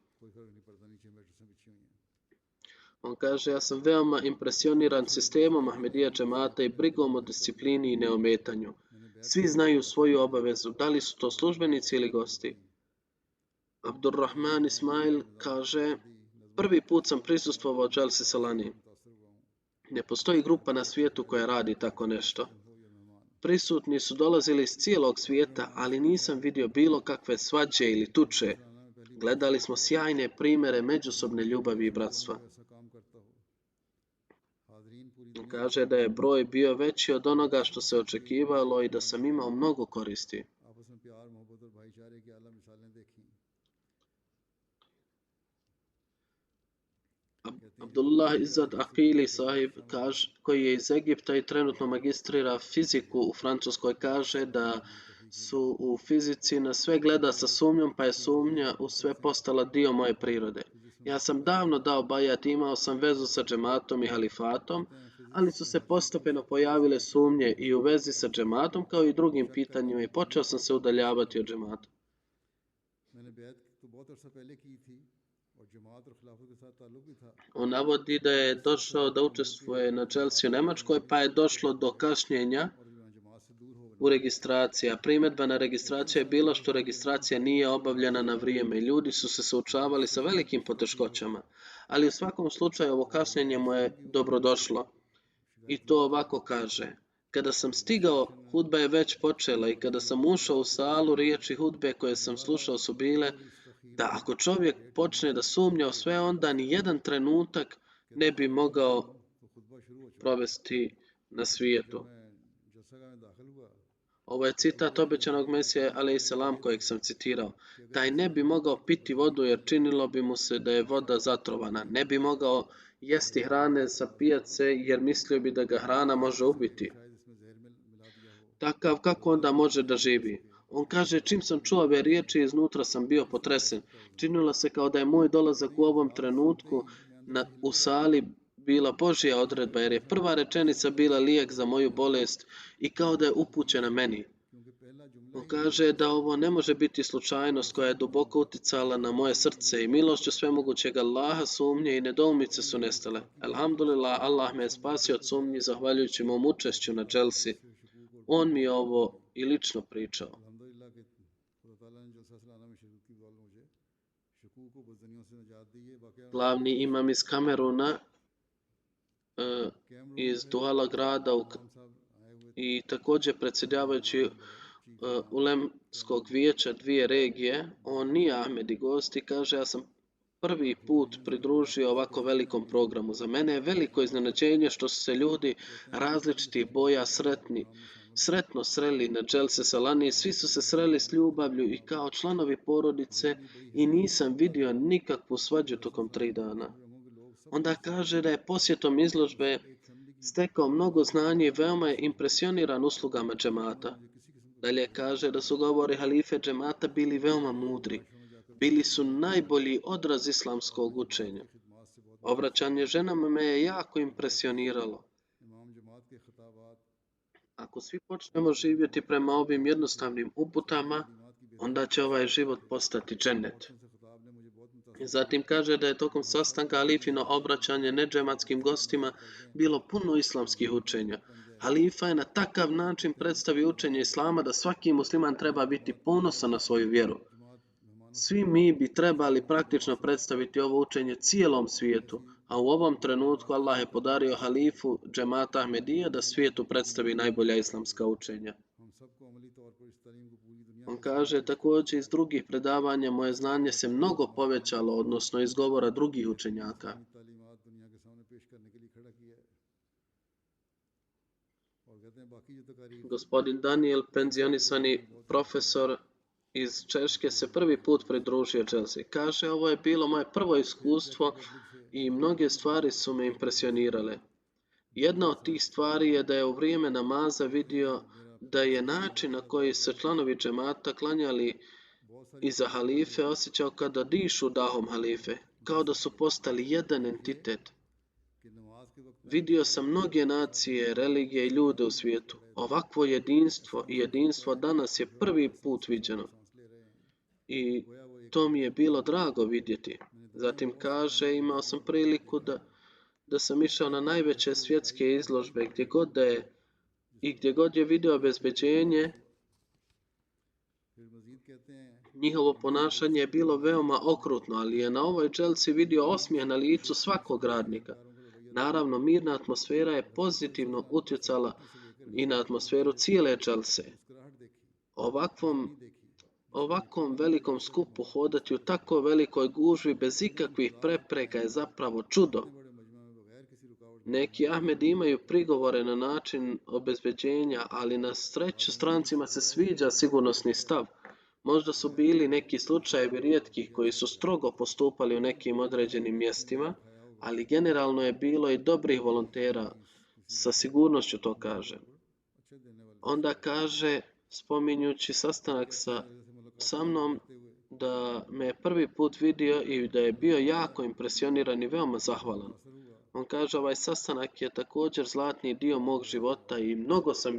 Speaker 2: On kaže, ja sam veoma impresioniran sistemom Ahmedija džemata i brigom o disciplini i neometanju. Svi znaju svoju obavezu, da li su to službenici ili gosti. Abdurrahman Ismail kaže, prvi put sam prisustvovao dželsi Salani. Ne postoji grupa na svijetu koja radi tako nešto. Prisutni su dolazili iz cijelog svijeta, ali nisam vidio bilo kakve svađe ili tuče. Gledali smo sjajne primjere međusobne ljubavi i bratstva. Kaže da je broj bio veći od onoga što se očekivalo i da sam imao mnogo koristi. Abdullah Izzad Aqili sahib, koji je iz Egipta i trenutno magistrira fiziku u Francuskoj, kaže da su u fizici na sve gleda sa sumnjom, pa je sumnja u sve postala dio moje prirode. Ja sam davno dao bajat, imao sam vezu sa džematom i halifatom, ali su se postepeno pojavile sumnje i u vezi sa džematom kao i drugim pitanjima i počeo sam se udaljavati od džemata. On navodi da je došao da učestvuje na dželsi u Njemačkoj, pa je došlo do kašnjenja u registraciji. Primjedba na registraciju je bila što registracija nije obavljena na vrijeme. Ljudi su se suočavali sa velikim poteškoćama, ali u svakom slučaju ovo kašnjenje mu je dobrodošlo. I to ovako kaže. Kada sam stigao, hudba je već počela i kada sam ušao u salu, riječi hudbe koje sam slušao su bile da ako čovjek počne da sumnja u sve, onda ni jedan trenutak ne bi mogao provesti na svijetu. Ovo je citat obećanog Mesije alejselam kojeg sam citirao. Taj ne bi mogao piti vodu jer činilo bi mu se da je voda zatrovana. Ne bi mogao jesti hrane sa pijace jer mislio bi da ga hrana može ubiti. Takav kako onda može da živi? On kaže, čim sam čuo ove riječi, iznutra sam bio potresen. Činilo se kao da je moj dolazak u ovom trenutku u sali bila Božja odredba, jer je prva rečenica bila lijek za moju bolest i kao da je upućena meni. On kaže da ovo ne može biti slučajnost koja je duboko uticala na moje srce i milošću svemogućeg Allaha sumnje i nedoumice su nestale. Alhamdulillah, Allah me je spasio od sumnji zahvaljujući mom učešću na dželsi. On mi je ovo i lično pričao. Glavni imam iz Kameruna, iz Duala grada i također predsjedavajući ulemskog vijeća 2 regije, on nije Ahmedi gost i kaže, ja sam prvi put pridružio ovako velikom programu. Za mene je veliko iznenađenje što su se ljudi različitih boja sretno sreli na dželse Salani, svi su se sreli s ljubavlju i kao članovi porodice i nisam vidio nikakvu svađu tokom 3 dana. Onda kaže da je posjetom izložbe stekao mnogo znanja i veoma je impresioniran uslugama džemata. Dalje kaže da su govori halife džemata bili veoma mudri. Bili su najbolji odraz islamskog učenja. Obraćanje ženama me je jako impresioniralo. Ako svi počnemo živjeti prema ovim jednostavnim uputama, onda će ovaj život postati džennet. Zatim kaže da je tokom sastanka halifino obraćanje nedžematskim gostima bilo puno islamskih učenja. Halifa je na takav način predstavio učenje islama da svaki musliman treba biti ponosan na svoju vjeru. Svi mi bi trebali praktično predstaviti ovo učenje cijelom svijetu, a u ovom trenutku Allah je podario halifu džemata Ahmedija da svijetu predstavi najbolja islamska učenja. On kaže također iz drugih predavanja moje znanje se mnogo povećalo, odnosno iz govora drugih učenjaka. Gospodin Daniel, penzionisani profesor iz Češke, se prvi put pridružio dželsi. Kaže, ovo je bilo moje prvo iskustvo i mnoge stvari su me impresionirale. Jedna od tih stvari je da je u vrijeme namaza vidio da je način na koji se članovi džemata klanjali iza halife osjećao kada dišu dahom halife, kao da su postali jedan entitet. Vidio sam mnoge nacije, religije i ljude u svijetu. Ovakvo jedinstvo i jedinstvo danas je prvi put viđeno. I to mi je bilo drago vidjeti. Zatim kaže, imao sam priliku da sam išao na najveće svjetske izložbe gdje god je vidio obezbeđenje, njihovo ponašanje je bilo veoma okrutno, ali je na ovoj dželsi vidio osmijeh na licu svakog radnika. Naravno, mirna atmosfera je pozitivno utjecala i na atmosferu cijele dželse. Ovakvom velikom skupu hodati u tako velikoj gužvi bez ikakvih prepreka je zapravo čudo. Neki Ahmedi imaju prigovore na način obezbeđenja, ali na sreću strancima se sviđa sigurnosni stav. Možda su bili neki slučajevi rijetkih koji su strogo postupali u nekim određenim mjestima, ali generalno je bilo i dobrih volontera, sa sigurnošću to kaže. Onda kaže, spominjući sastanak sa mnom, da me je prvi put vidio i da je bio jako impresioniran i veoma zahvalan. On kaže, ovaj sastanak je također zlatni dio mog života i mnogo sam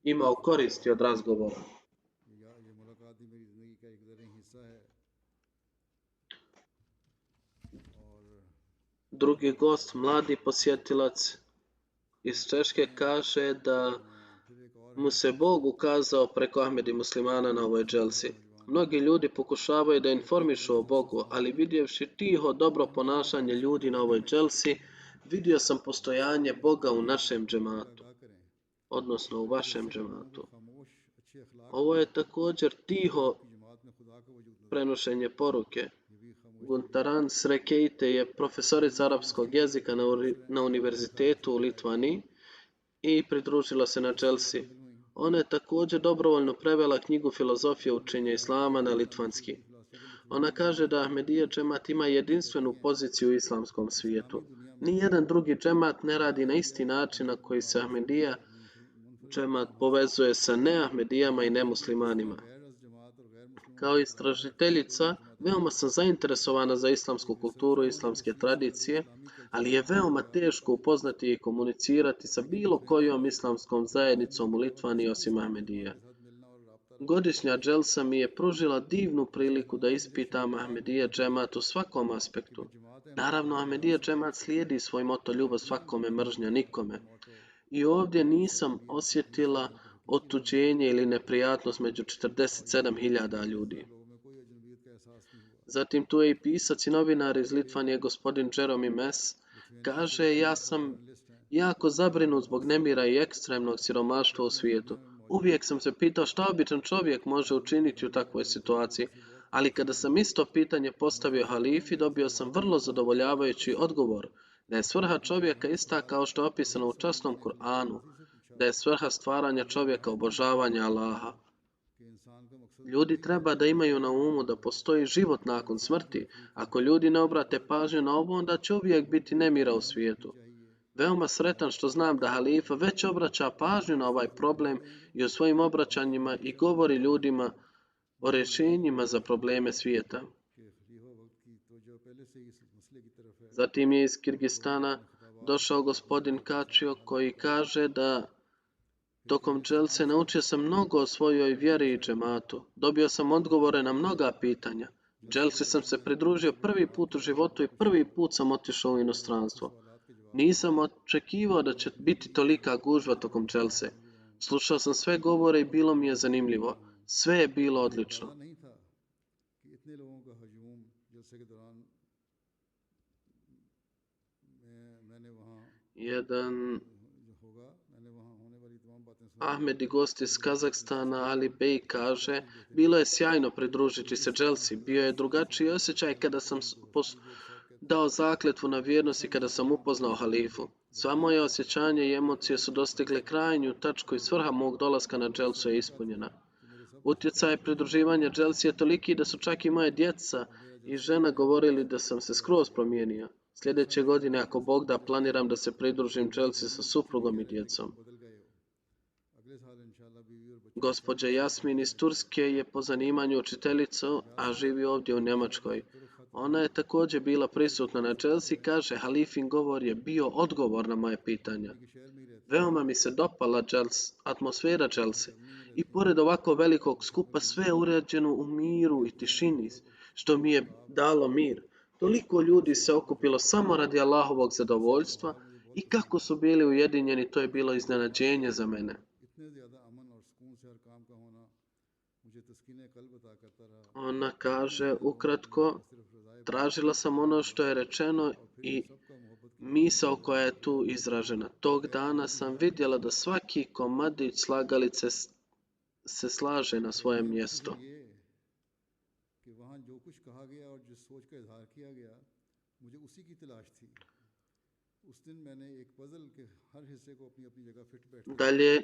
Speaker 2: imao koristi od razgovora. Drugi gost, mladi posjetilac iz Češke, kaže da mu se Bog ukazao preko Ahmedi muslimana na ovoj dželsi. Mnogi ljudi pokušavaju da informišu o Bogu, ali vidjevši tiho dobro ponašanje ljudi na ovoj dželsi, vidio sam postojanje Boga u našem džematu, odnosno u vašem džematu. Ovo je također tiho prenošenje poruke. Guntaran Srekeite je profesorica arapskog jezika na univerzitetu u Litvaniji i pridružila se na dželsi. Ona je također dobrovoljno prevela knjigu Filozofije učenja islama na litvanski. Ona kaže da Ahmedija džemat ima jedinstvenu poziciju u islamskom svijetu. Nijedan drugi džemat ne radi na isti način na koji se Ahmedija džemat povezuje sa neahmedijama i nemuslimanima. Kao istražiteljica, veoma sam zainteresovana za islamsku kulturu i islamske tradicije, ali je veoma teško upoznati i komunicirati sa bilo kojom islamskom zajednicom u Litvaniji osim Ahmedija. Godišnja dželsa mi je pružila divnu priliku da ispitam Ahmedija džemat u svakom aspektu. Naravno, Ahmedija džemat slijedi svoj moto ljubav svakome, mržnja nikome. I ovdje nisam osjetila otuđenje ili neprijatnost među 47.000 ljudi. Zatim tu je i pisac i novinar iz Litvanije, gospodin Jeremy Mess, kaže, ja sam jako zabrinut zbog nemira i ekstremnog siromaštva u svijetu. Uvijek sam se pitao šta običan čovjek može učiniti u takvoj situaciji, ali kada sam isto pitanje postavio halifi, dobio sam vrlo zadovoljavajući odgovor, da je svrha čovjeka ista kao što je opisano u časnom Kur'anu, da je svrha stvaranja čovjeka obožavanja Allaha. Ljudi treba da imaju na umu da postoji život nakon smrti. Ako ljudi ne obrate pažnju na ovo, onda će uvijek biti nemira u svijetu. Veoma sretan što znam da halifa već obraća pažnju na ovaj problem i u svojim obraćanjima i govori ljudima o rješenjima za probleme svijeta. Zatim je iz Kirgistana došao gospodin Kačio koji kaže da tokom dželse naučio sam mnogo o svojoj vjeri i džematu. Dobio sam odgovore na mnoga pitanja. Dželsi sam se pridružio prvi put u životu i prvi put sam otišao u inostranstvo. Nisam očekivao da će biti tolika gužva tokom dželse. Slušao sam sve govore i bilo mi je zanimljivo. Sve je bilo odlično.
Speaker 1: पता नहीं था कि इतने लोगों का हजूम जलसे के दौरान मैंने वहाँ
Speaker 2: Jedan
Speaker 1: जो होगा मैंने वहाँ होने वाली तमाम बातें सुनी
Speaker 2: Ahmedi gost iz Kazahstana, Ali Bey, kaže: bilo je sjajno pridružiti se dželsi. Bio je drugačiji osjećaj kada sam dao zakletvu na vjernost i kada sam upoznao halifu. Sva moja osjećanja i emocije su dostigle krajnju tačku i svrha mog dolaska na dželsu je ispunjena. Utjecaj pridruživanja dželsi je toliki da su čak i moje djeca i žena govorili da sam se skroz promijenio. Sljedeće godine, ako Bog da, planiram da se pridružim dželsi sa suprugom i djecom.
Speaker 1: बदल गए हो अगले साल इंशाल्लाह बीवी और बच्चे
Speaker 2: Gospođa Jasmin iz Turske je po zanimanju učiteljica, a živi ovdje u Njemačkoj. Ona je također bila prisutna na dželsi i kaže: halifin govor je bio odgovor na moje pitanja.
Speaker 1: के शहर में ही रहते
Speaker 2: Veoma mi se dopala atmosfera dželse i pored ovako velikog skupa sve je uređeno u miru i tišini, što mi je dalo mir. Toliko ljudi se okupilo samo radi Allahovog zadovoljstva i kako su bili ujedinjeni, to je bilo iznenađenje za mene.
Speaker 1: इतने ज़्यादा अमन और सुकून से हर काम का होना मुझे तस्कीन क़ल्ब अता करता रहा
Speaker 2: Ona kaže, ukratko,
Speaker 1: सिर्फ रज़ाए
Speaker 2: tražila sam ono što je rečeno i
Speaker 1: सबका मोहब्बत
Speaker 2: misao koja je tu izražena. Tog dana sam vidjela da svaki komadić slagalice se slaže na svoje mjesto.
Speaker 1: ये कि वहाँ जो कुछ कहा गया और जिस सोच का इजहार किया गया मुझे उसी की तलाश थी उस दिन मैंने एक पजल के हर हिस्से को अपनी अपनी जगह फिट बैठ
Speaker 2: Dalje,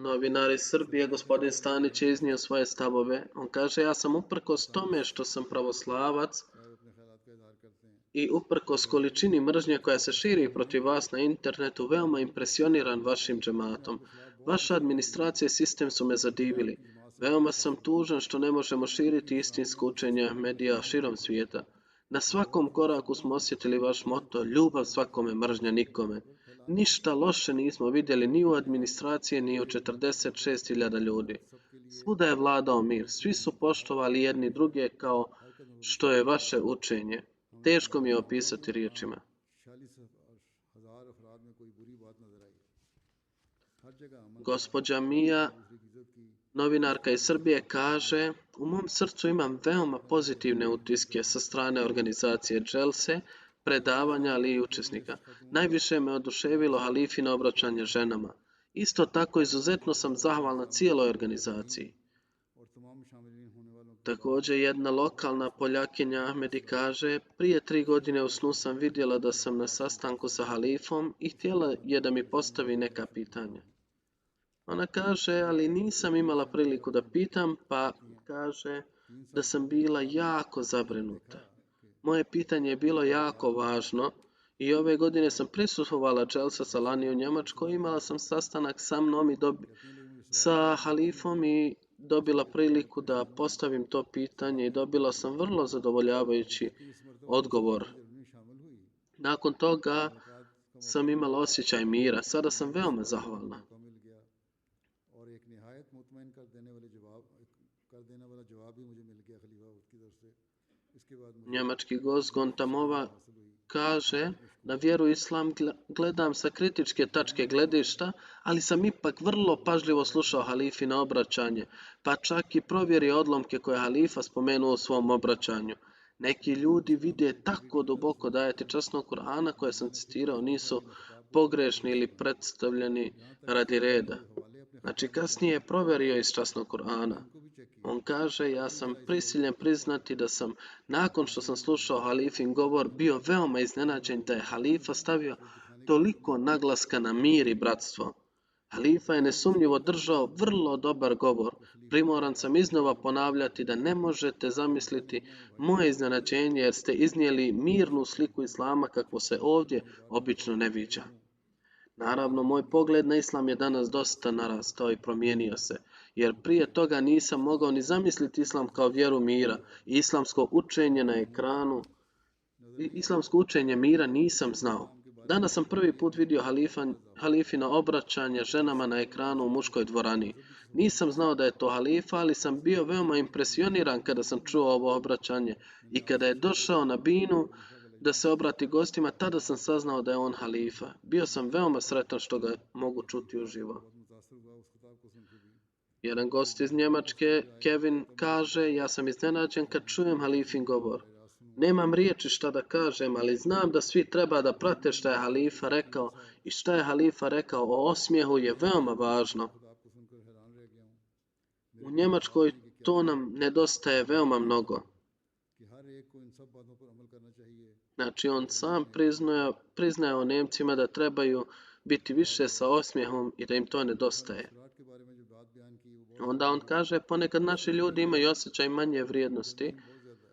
Speaker 2: novinar iz Srbije, gospodin Stanić, je iznio svoje stavove. On kaže: ja sam uprkos tome što sam pravoslavac
Speaker 1: अपने ख्यालात का इजहार करते हैं
Speaker 2: i uprkos količini mržnje koja se širi protiv vas na internetu, veoma impresioniran vašim džematom. Vaša administracija i sistem su me zadivili. Veoma sam tužan što ne možemo širiti istinsko učenje medija širom svijeta. Na svakom koraku smo osjetili vaš moto: ljubav svakome, mržnja nikome. Ništa loše nismo vidjeli ni u administraciji, ni u 46.000 ljudi. Svuda je vladao mir. Svi su poštovali jedni druge kao što je vaše učenje. Teško mi je opisati riječima.
Speaker 1: 40,000 अफराद में कोई बुरी बात नजर आई हर जगह अमन
Speaker 2: Gospođa Mija,
Speaker 1: दूसरे की इज्जत की
Speaker 2: novinarka iz Srbije, kaže: u mom srcu imam veoma pozitivne utiske sa strane organizacije dželse, predavanja, ali i učesnika. Najviše me oduševilo halifino obraćanje ženama. Isto tako izuzetno sam zahvalna cijeloj organizaciji.
Speaker 1: और तमाम शामिलीन होने वालों की
Speaker 2: Također jedna lokalna Poljakinja Ahmedi kaže: prije 3 godine u snu sam vidjela da sam na sastanku sa halifom i htjela je da mi postavi neka pitanja. Ona kaže, ali nisam imala priliku da pitam, pa kaže da sam bila jako zabrinuta. Moje pitanje je bilo jako važno i ove godine sam prisustvovala dželsa Salani u Njemačkoj. Imala sam sastanak sa mnom i sa halifom i dobila priliku da postavim to pitanje i dobila sam vrlo zadovoljavajući odgovor.
Speaker 1: में शामिल हुई
Speaker 2: Nakon toga sam imala osjećaj mira. Sada sam veoma zahvalna.
Speaker 1: मौका मिल गया और एक निहायत मुतमईन कर देने वाला जवाब भी मुझे मिल गया खलीफा की तरफ से इसके बाद मुझे
Speaker 2: Njemački gost Gontamova kaže: na vjeru islam gledam sa kritičke tačke gledišta, ali sam ipak vrlo pažljivo slušao halifino obraćanje, pa čak i provjerio odlomke koje halifa spomenuo u svom obraćanju. Neki ljudi vide tako duboko da ajeti časnog Kur'ana koje sam citirao nisu pogrešni ili predstavljeni radi reda. Znači, kasnije je provjerio iz časnog Kur'ana. On kaže: ja sam prisiljen priznati da sam, nakon što sam slušao halifin govor, bio veoma iznenađen da je halifa stavio toliko naglaska na mir i bratstvo. Halifa je nesumnjivo držao vrlo dobar govor. Primoran sam iznova ponavljati da ne možete zamisliti moje iznenađenje jer ste iznijeli mirnu sliku islama kako se ovdje obično ne viđa. Naravno, moj pogled na islam je danas dosta narastao i promijenio se, jer prije toga nisam mogao ni zamisliti islam kao vjeru mira i islamsko učenje na ekranu. Islamsko učenje mira nisam znao. Danas sam prvi put vidio halifina obraćanje ženama na ekranu u muškoj dvorani. Nisam znao da je to halifa, ali sam bio veoma impresioniran kada sam čuo ovo obraćanje i kada je došao na binu da se obrati gostima, tada sam saznao da je on halifa. Bio sam veoma sretan što ga mogu čuti uživo. Jedan gost iz Njemačke, Kevin, kaže: ja sam iznenađen kad čujem halifin govor. Nemam riječi šta da kažem, ali znam da svi treba da prate šta je halifa rekao i šta je halifa rekao o osmijehu je veoma važno. U Njemačkoj to nam nedostaje veoma mnogo. Znači on sam priznaje o Nemcima da trebaju biti više sa osmijehom i da im to nedostaje. Onda on kaže, ponekad naši ljudi imaju osjećaj manje vrijednosti,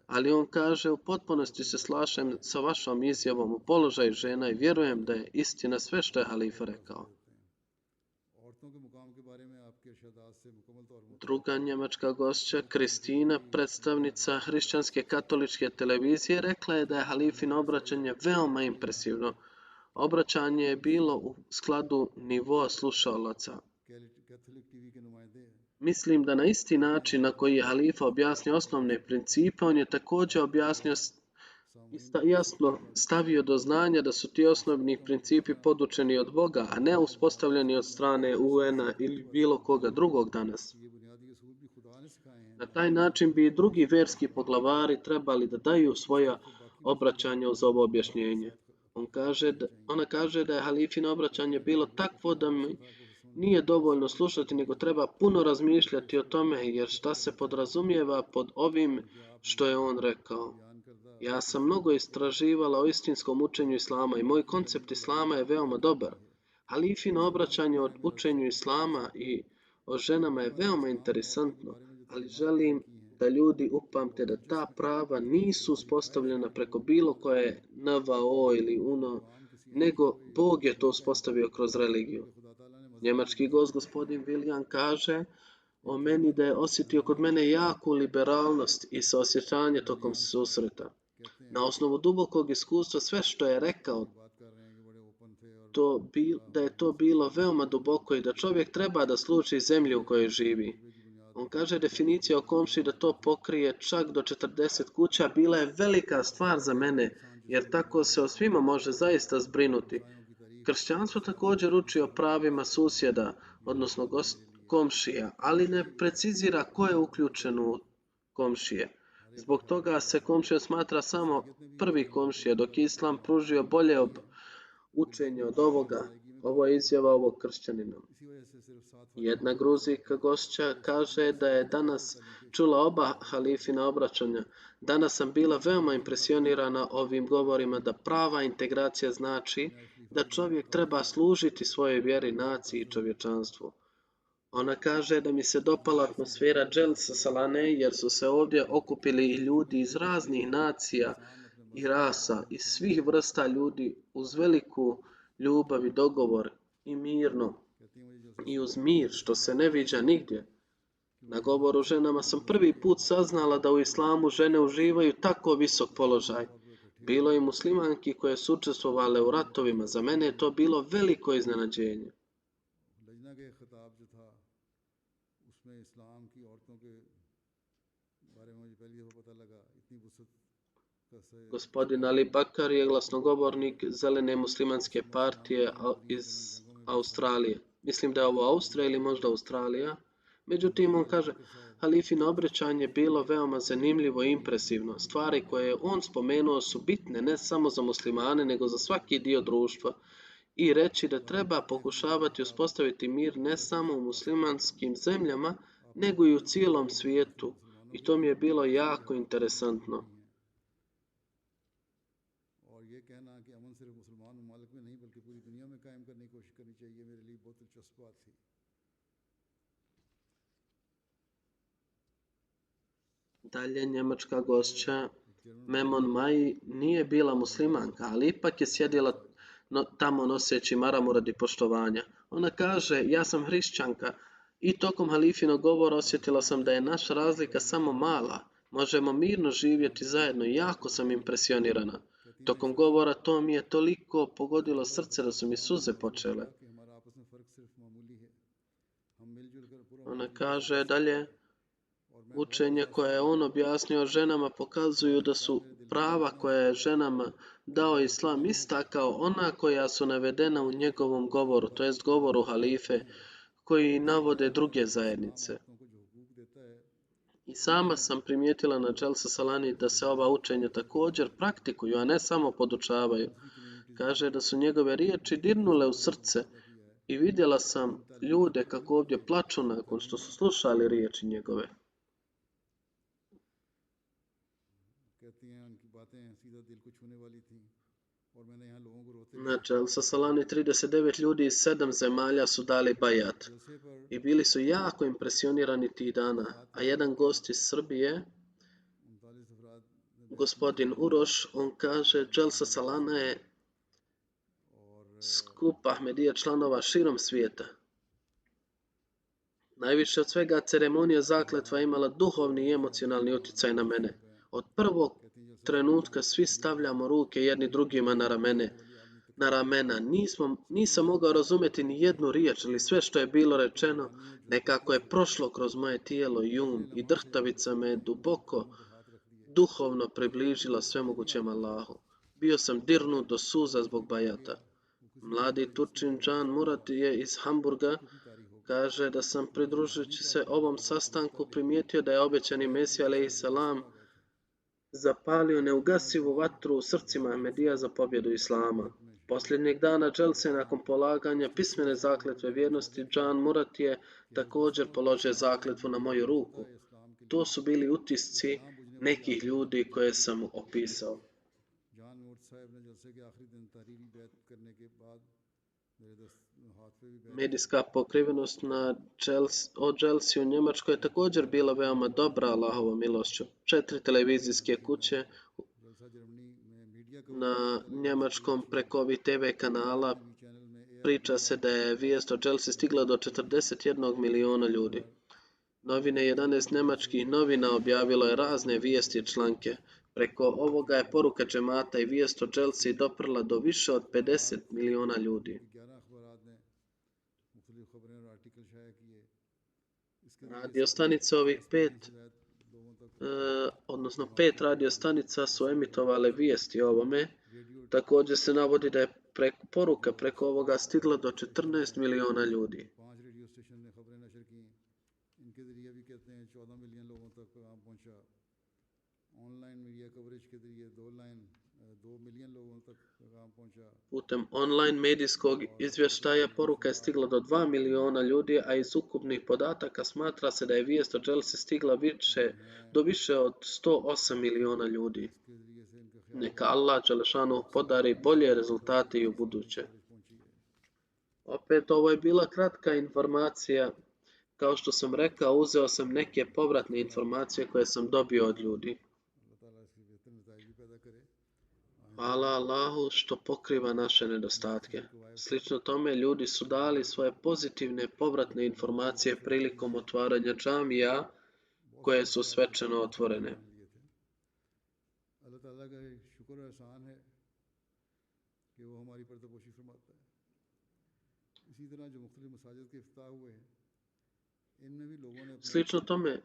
Speaker 2: ali on kaže, u potpunosti se slažem sa vašom izjavom u položaju žena i vjerujem da je istina sve što je halifa rekao. Druga njemačka gošća, Kristina, predstavnica hrišćanske katoličke televizije, rekla je da je halifino obraćanje veoma impresivno. Obraćanje je bilo u skladu nivoa slušalaca. Mislim da na isti način na koji je halifa objasnio osnovne principe, on je također objasnio i jasno stavio do znanja da su ti osnovni principi podučeni od Boga, a ne uspostavljeni od strane UN-a ili bilo koga drugog danas. Na taj način bi i drugi verski poglavari trebali da daju svoja obraćanja uz ovo objašnjenje. Ona kaže da je halifino obraćanje bilo takvo da mi nije dovoljno slušati, nego treba puno razmišljati o tome, jer šta se podrazumijeva pod ovim što je on rekao. Ja sam mnogo istraživala o istinskom učenju islama i moj koncept islama je veoma dobar. Halifino obraćanje o učenju islama i o ženama je veoma interesantno, ali želim da ljudi upamte da ta prava nisu uspostavljena preko bilo koje NVO ili UNO, nego Bog je to uspostavio kroz religiju. Njemački gost gospodin William kaže o meni da je osjetio kod mene jaku liberalnost i saosjećanje tokom susreta. Na osnovu dubokog iskustva sve što je rekao, da je to bilo veoma duboko i da čovjek treba da služi zemlji u kojoj živi. On kaže definicija o komšiji da to pokrije čak do 40 kuća bila je velika stvar za mene, jer tako se o svima može zaista zbrinuti. Kršćanstvo također uči o pravima susjeda, odnosno komšija, ali ne precizira ko je uključen u komšije. Zbog toga se komšija smatra samo prvi komšija, dok je Islam pružio bolje učenje od ovoga. Ovo je izjava ovog kršćanina. Jedna Gruzijka gošća kaže da je danas čula oba halifina obraćanja. Danas sam bila veoma impresionirana ovim govorima da prava integracija znači da čovjek treba služiti svojoj vjeri, naciji i čovječanstvu. Ona kaže da mi se dopala atmosfera Dželsa Salane jer su se ovdje okupili i ljudi iz raznih nacija i rasa, iz svih vrsta ljudi uz veliku ljubav i dogovor i mirno i uz mir što se ne viđa nigdje. Na govoru ženama sam prvi put saznala da u islamu žene uživaju tako visok položaj. Bilo je muslimanki koje su učestvovale u ratovima. Za mene je to bilo veliko iznenađenje. Gospodin Ali Bakar je glasnogovornik Zelene muslimanske partije iz Australije. Mislim da je ovo Austrija ili možda Australija. Međutim, on kaže, halifino obraćanje bilo veoma zanimljivo i impresivno. Stvari koje je on spomenuo su bitne ne samo za muslimane, nego za svaki dio društva. I reći da treba pokušavati uspostaviti mir ne samo u muslimanskim zemljama, nego i u cijelom svijetu. I to mi je bilo jako interesantno. Dalje njemačka gošća Memon Mai nije bila muslimanka, ali ipak je sjedila tamo noseći maramu radi poštovanja. Ona kaže, ja sam hrišćanka i tokom halifinog govora osjetila sam da je naša razlika samo mala. Možemo mirno živjeti zajedno i jako sam impresionirana. Tokom govora to mi je toliko pogodilo srce da su mi suze počele. Ona kaže dalje, učenje koje je on objasnio ženama pokazuju da su prava koja je ženama dao Islam ista kao ona koja su navedena u njegovom govoru, to jest govoru halife, koji navode druge zajednice. I sama sam primijetila na Dželsa Salani da se ova učenja također praktikuju, a ne samo podučavaju. Kaže da su njegove riječi dirnule u srce i vidjela sam ljude kako ovdje plaču nakon što su slušali riječi njegove. Na Dželsa Salani 39 ljudi iz 7 zemalja su dali bajat i bili su jako impresionirani tih dana, a jedan gost iz Srbije, gospodin Uroš, on kaže Dželsa Salana je skup Ahmedija članova širom svijeta. Najviše od svega ceremonija zakletva imala duhovni i emocionalni utjecaj na mene. Od prvog trenutka svi stavljamo ruke jedni drugima na ramena. Nisam mogao razumjeti ni jednu riječ, ali sve što je bilo rečeno nekako je prošlo kroz moje tijelo i i drhtavica me duboko duhovno približila svemogućem Allahu. Bio sam dirnut do suza zbog bajata. Mladi Turčin Džan Murat je iz Hamburga, kaže da sam pridružujući se ovom sastanku primijetio da je obećani Mesija a.s. zapalio neugasivu vatru u srcima Ahmedija za pobjedu Islama. Posljednjeg dana Dželse nakon polaganja pismene zakletve vjernosti Džan Murat je također položio zakletvu na moju ruku. To su bili utisci nekih ljudi koje sam opisao. Medijska pokrivenost o Dželsi u Njemačkoj je također bila veoma dobra Allahovom milošću. 4 televizijske kuće na njemačkom preko ovih TV kanala priča se da je vijest o Dželsi stigla do 41 miliona ljudi. Novine 11 njemačkih novina objavilo je razne vijesti i članke. Preko ovoga je poruka džemata i vijest o Dželsi doprla do više od 50 miliona ljudi. Radiostanice ovih 5 radiostanica su emitovale vijesti o ovome. Također se navodi da je poruka preko ovoga stigla do 14 miliona ljudi. Putem online medijskog izvještaja poruka je stigla do 2 miliona ljudi, a iz ukupnih podataka smatra se da je vijest o Dželsi stigla do više od 108 miliona ljudi. Neka Allah Đelešanu podari bolje rezultate i u buduće. Opet, ovo je bila kratka informacija. Kao što sam rekao, uzeo sam neke povratne informacije koje sam dobio od ljudi. Hvala Allahu što pokriva naše nedostatke. Slično tome, ljudi su dali svoje pozitivne povratne informacije prilikom otvaranja džamija koje su svečano otvorene. Slično tome,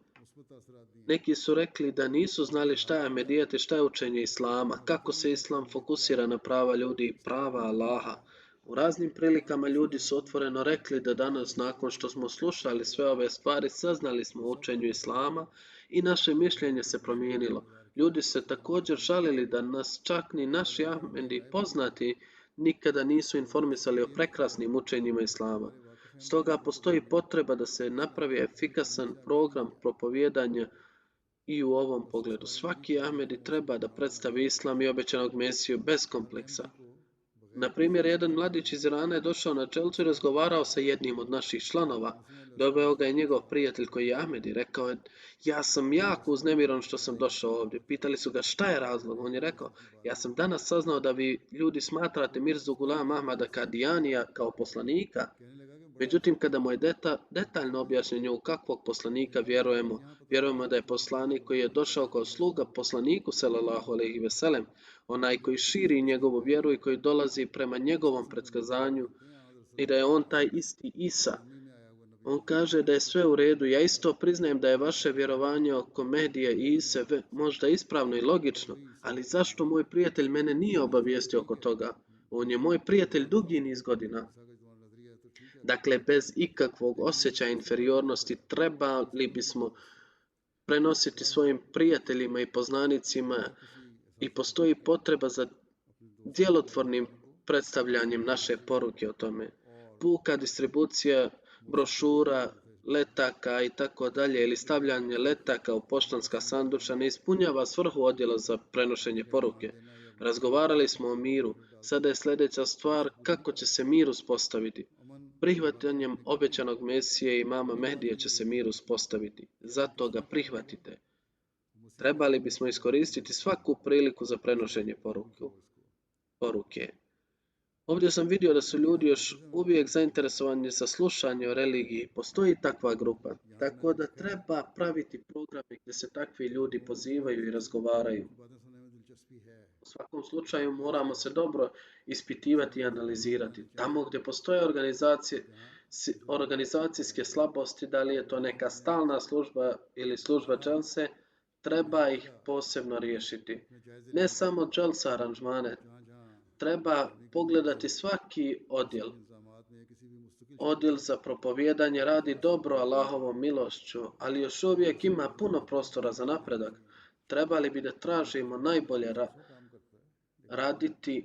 Speaker 2: neki su rekli da nisu znali šta je Ahmedijet i šta je učenje Islama, kako se Islam fokusira na prava ljudi i prava Allaha. U raznim prilikama ljudi su otvoreno rekli da danas, nakon što smo slušali sve ove stvari, saznali smo o učenju Islama i naše mišljenje se promijenilo. Ljudi se također žalili da nas čak ni naši Ahmedi poznati nikada nisu informisali o prekrasnim učenjima Islama. Stoga postoji potreba da se napravi efikasan program propovijedanja i u ovom pogledu. Svaki Ahmedi treba da predstavi Islam i obećanog Mesiju bez kompleksa. Na primjer, jedan mladić iz Irana je došao na Dželsu i razgovarao sa jednim od naših članova. Doveo ga je njegov prijatelj koji je Ahmedi. Rekao je, ja sam jako uznemiran što sam došao ovdje. Pitali su ga šta je razlog. On je rekao, ja sam danas saznao da vi ljudi smatrate Mirzu Gulam Ahmada Kadijanija kao poslanika. Međutim, kada mu je detaljno objašnjeno u kakvog poslanika vjerujemo da je poslanik koji je došao kao sluga poslaniku sallallahu alejhi ve sellem, onaj koji širi njegovu vjeru i koji dolazi prema njegovom predskazanju i da je on taj isti Isa. On kaže da je sve u redu. Ja isto priznajem da je vaše vjerovanje oko Mehdije i Ise možda ispravno i logično, ali zašto moj prijatelj mene nije obavijestio oko toga? On je moj prijatelj dugi niz godina. Dakle, bez ikakvog osjećaja inferiornosti trebali bismo prenositi svojim prijateljima i poznanicima i postoji potreba za djelotvornim predstavljanjem naše poruke o tome. Puka distribucija brošura, letaka i tako dalje ili stavljanje letaka u poštanska sanduča ne ispunjava svrhu odjela za prenošenje poruke. Razgovarali smo o miru. Sada je sljedeća stvar kako će se mir uspostaviti. Prihvatanjem obećanog Mesije i mama Mehdije će se mir uspostaviti. Zato ga prihvatite. Trebali bismo iskoristiti svaku priliku za prenošenje poruke. Ovdje sam vidio da su ljudi još uvijek zainteresovani za slušanje o religiji. Postoji takva grupa, tako da treba praviti programe gdje se takvi ljudi pozivaju i razgovaraju. U svakom slučaju moramo se dobro ispitivati i analizirati. Tamo gdje postoje organizacijske slabosti, da li je to neka stalna služba ili služba dželse, treba ih posebno riješiti. Ne samo dželsa aranžmane, treba pogledati svaki odjel. Odjel za propovijedanje radi dobro Allahovom milošću, ali još uvijek ima puno prostora za napredak. Trebali bi da tražimo najbolje radite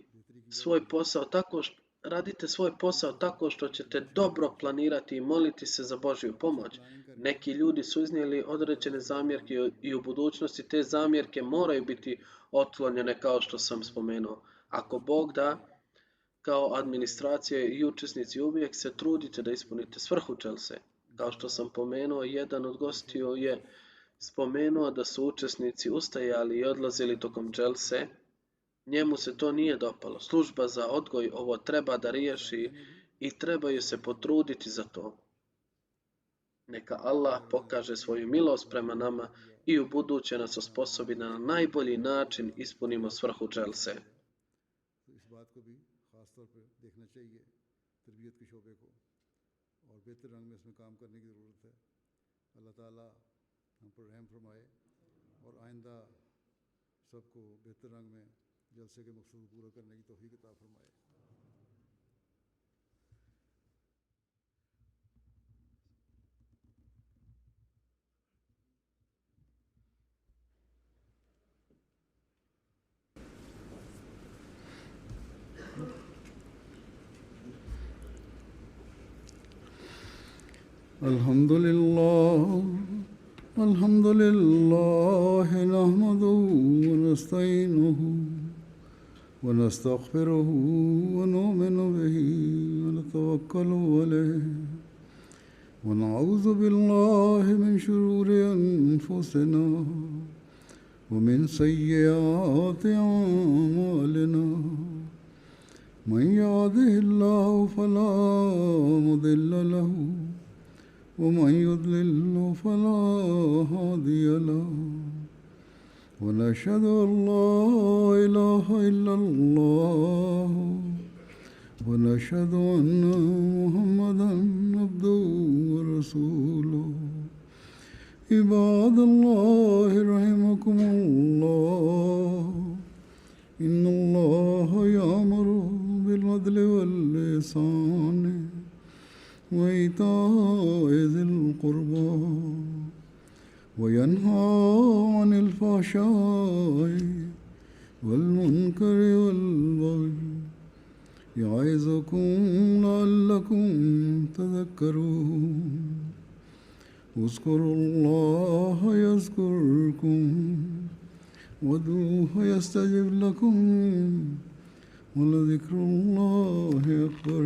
Speaker 2: svoj posao tako što ćete dobro planirati i moliti se za Božju pomoć. Neki ljudi su iznijeli određene zamjerke i u budućnosti te zamjerke moraju biti otklonjene kao što sam spomenuo. Ako Bog da, kao administracija i učesnici uvijek se trudite da ispunite svrhu dželse. Kao što sam pomenuo, jedan od gostiju je spomenuo da su učesnici ustajali i odlazili tokom dželse. Njemu se to nije dopalo. Služba za odgoj ovo treba da riješi i trebaju se potruditi za to. Neka Allah pokaže svoju milost prema nama i u buduće nas osposobi da na najbolji način ispunimo svrhu dželse.
Speaker 1: को भी ख़ास तौर पर देखना चाहिए तरबियत के शोबे को और बेहतर रंग में इसमें काम करने की ज़रूरत है। अल्लाह ताला हम पर रहम फरमाए और आइंदा सबको बेहतर रंग में जलसे के मकसद पूरा करने की तौफीक अता फरमाए। الحمد لله نحمده ونستعينه ونستغفره ونؤمن به ونتوكل عليه ونعوذ بالله من شرور أنفسنا ومن سيئات أعمالنا من يهده الله فلا مضل له ومن يضلل فلا هادي له ونشهد أن لا إله إلا الله ونشهد أن محمدا عبده ورسوله عباد الله رحمكم الله إن الله يأمر بالعدل والإحسان وإيتاء ذي القربى وينهى عن الفحشاء والمنكر والبغي يعظكم لعلكم تذكرون اذكروا الله يذكركم وادعوه يستجب لكم ولذكر الله أكبر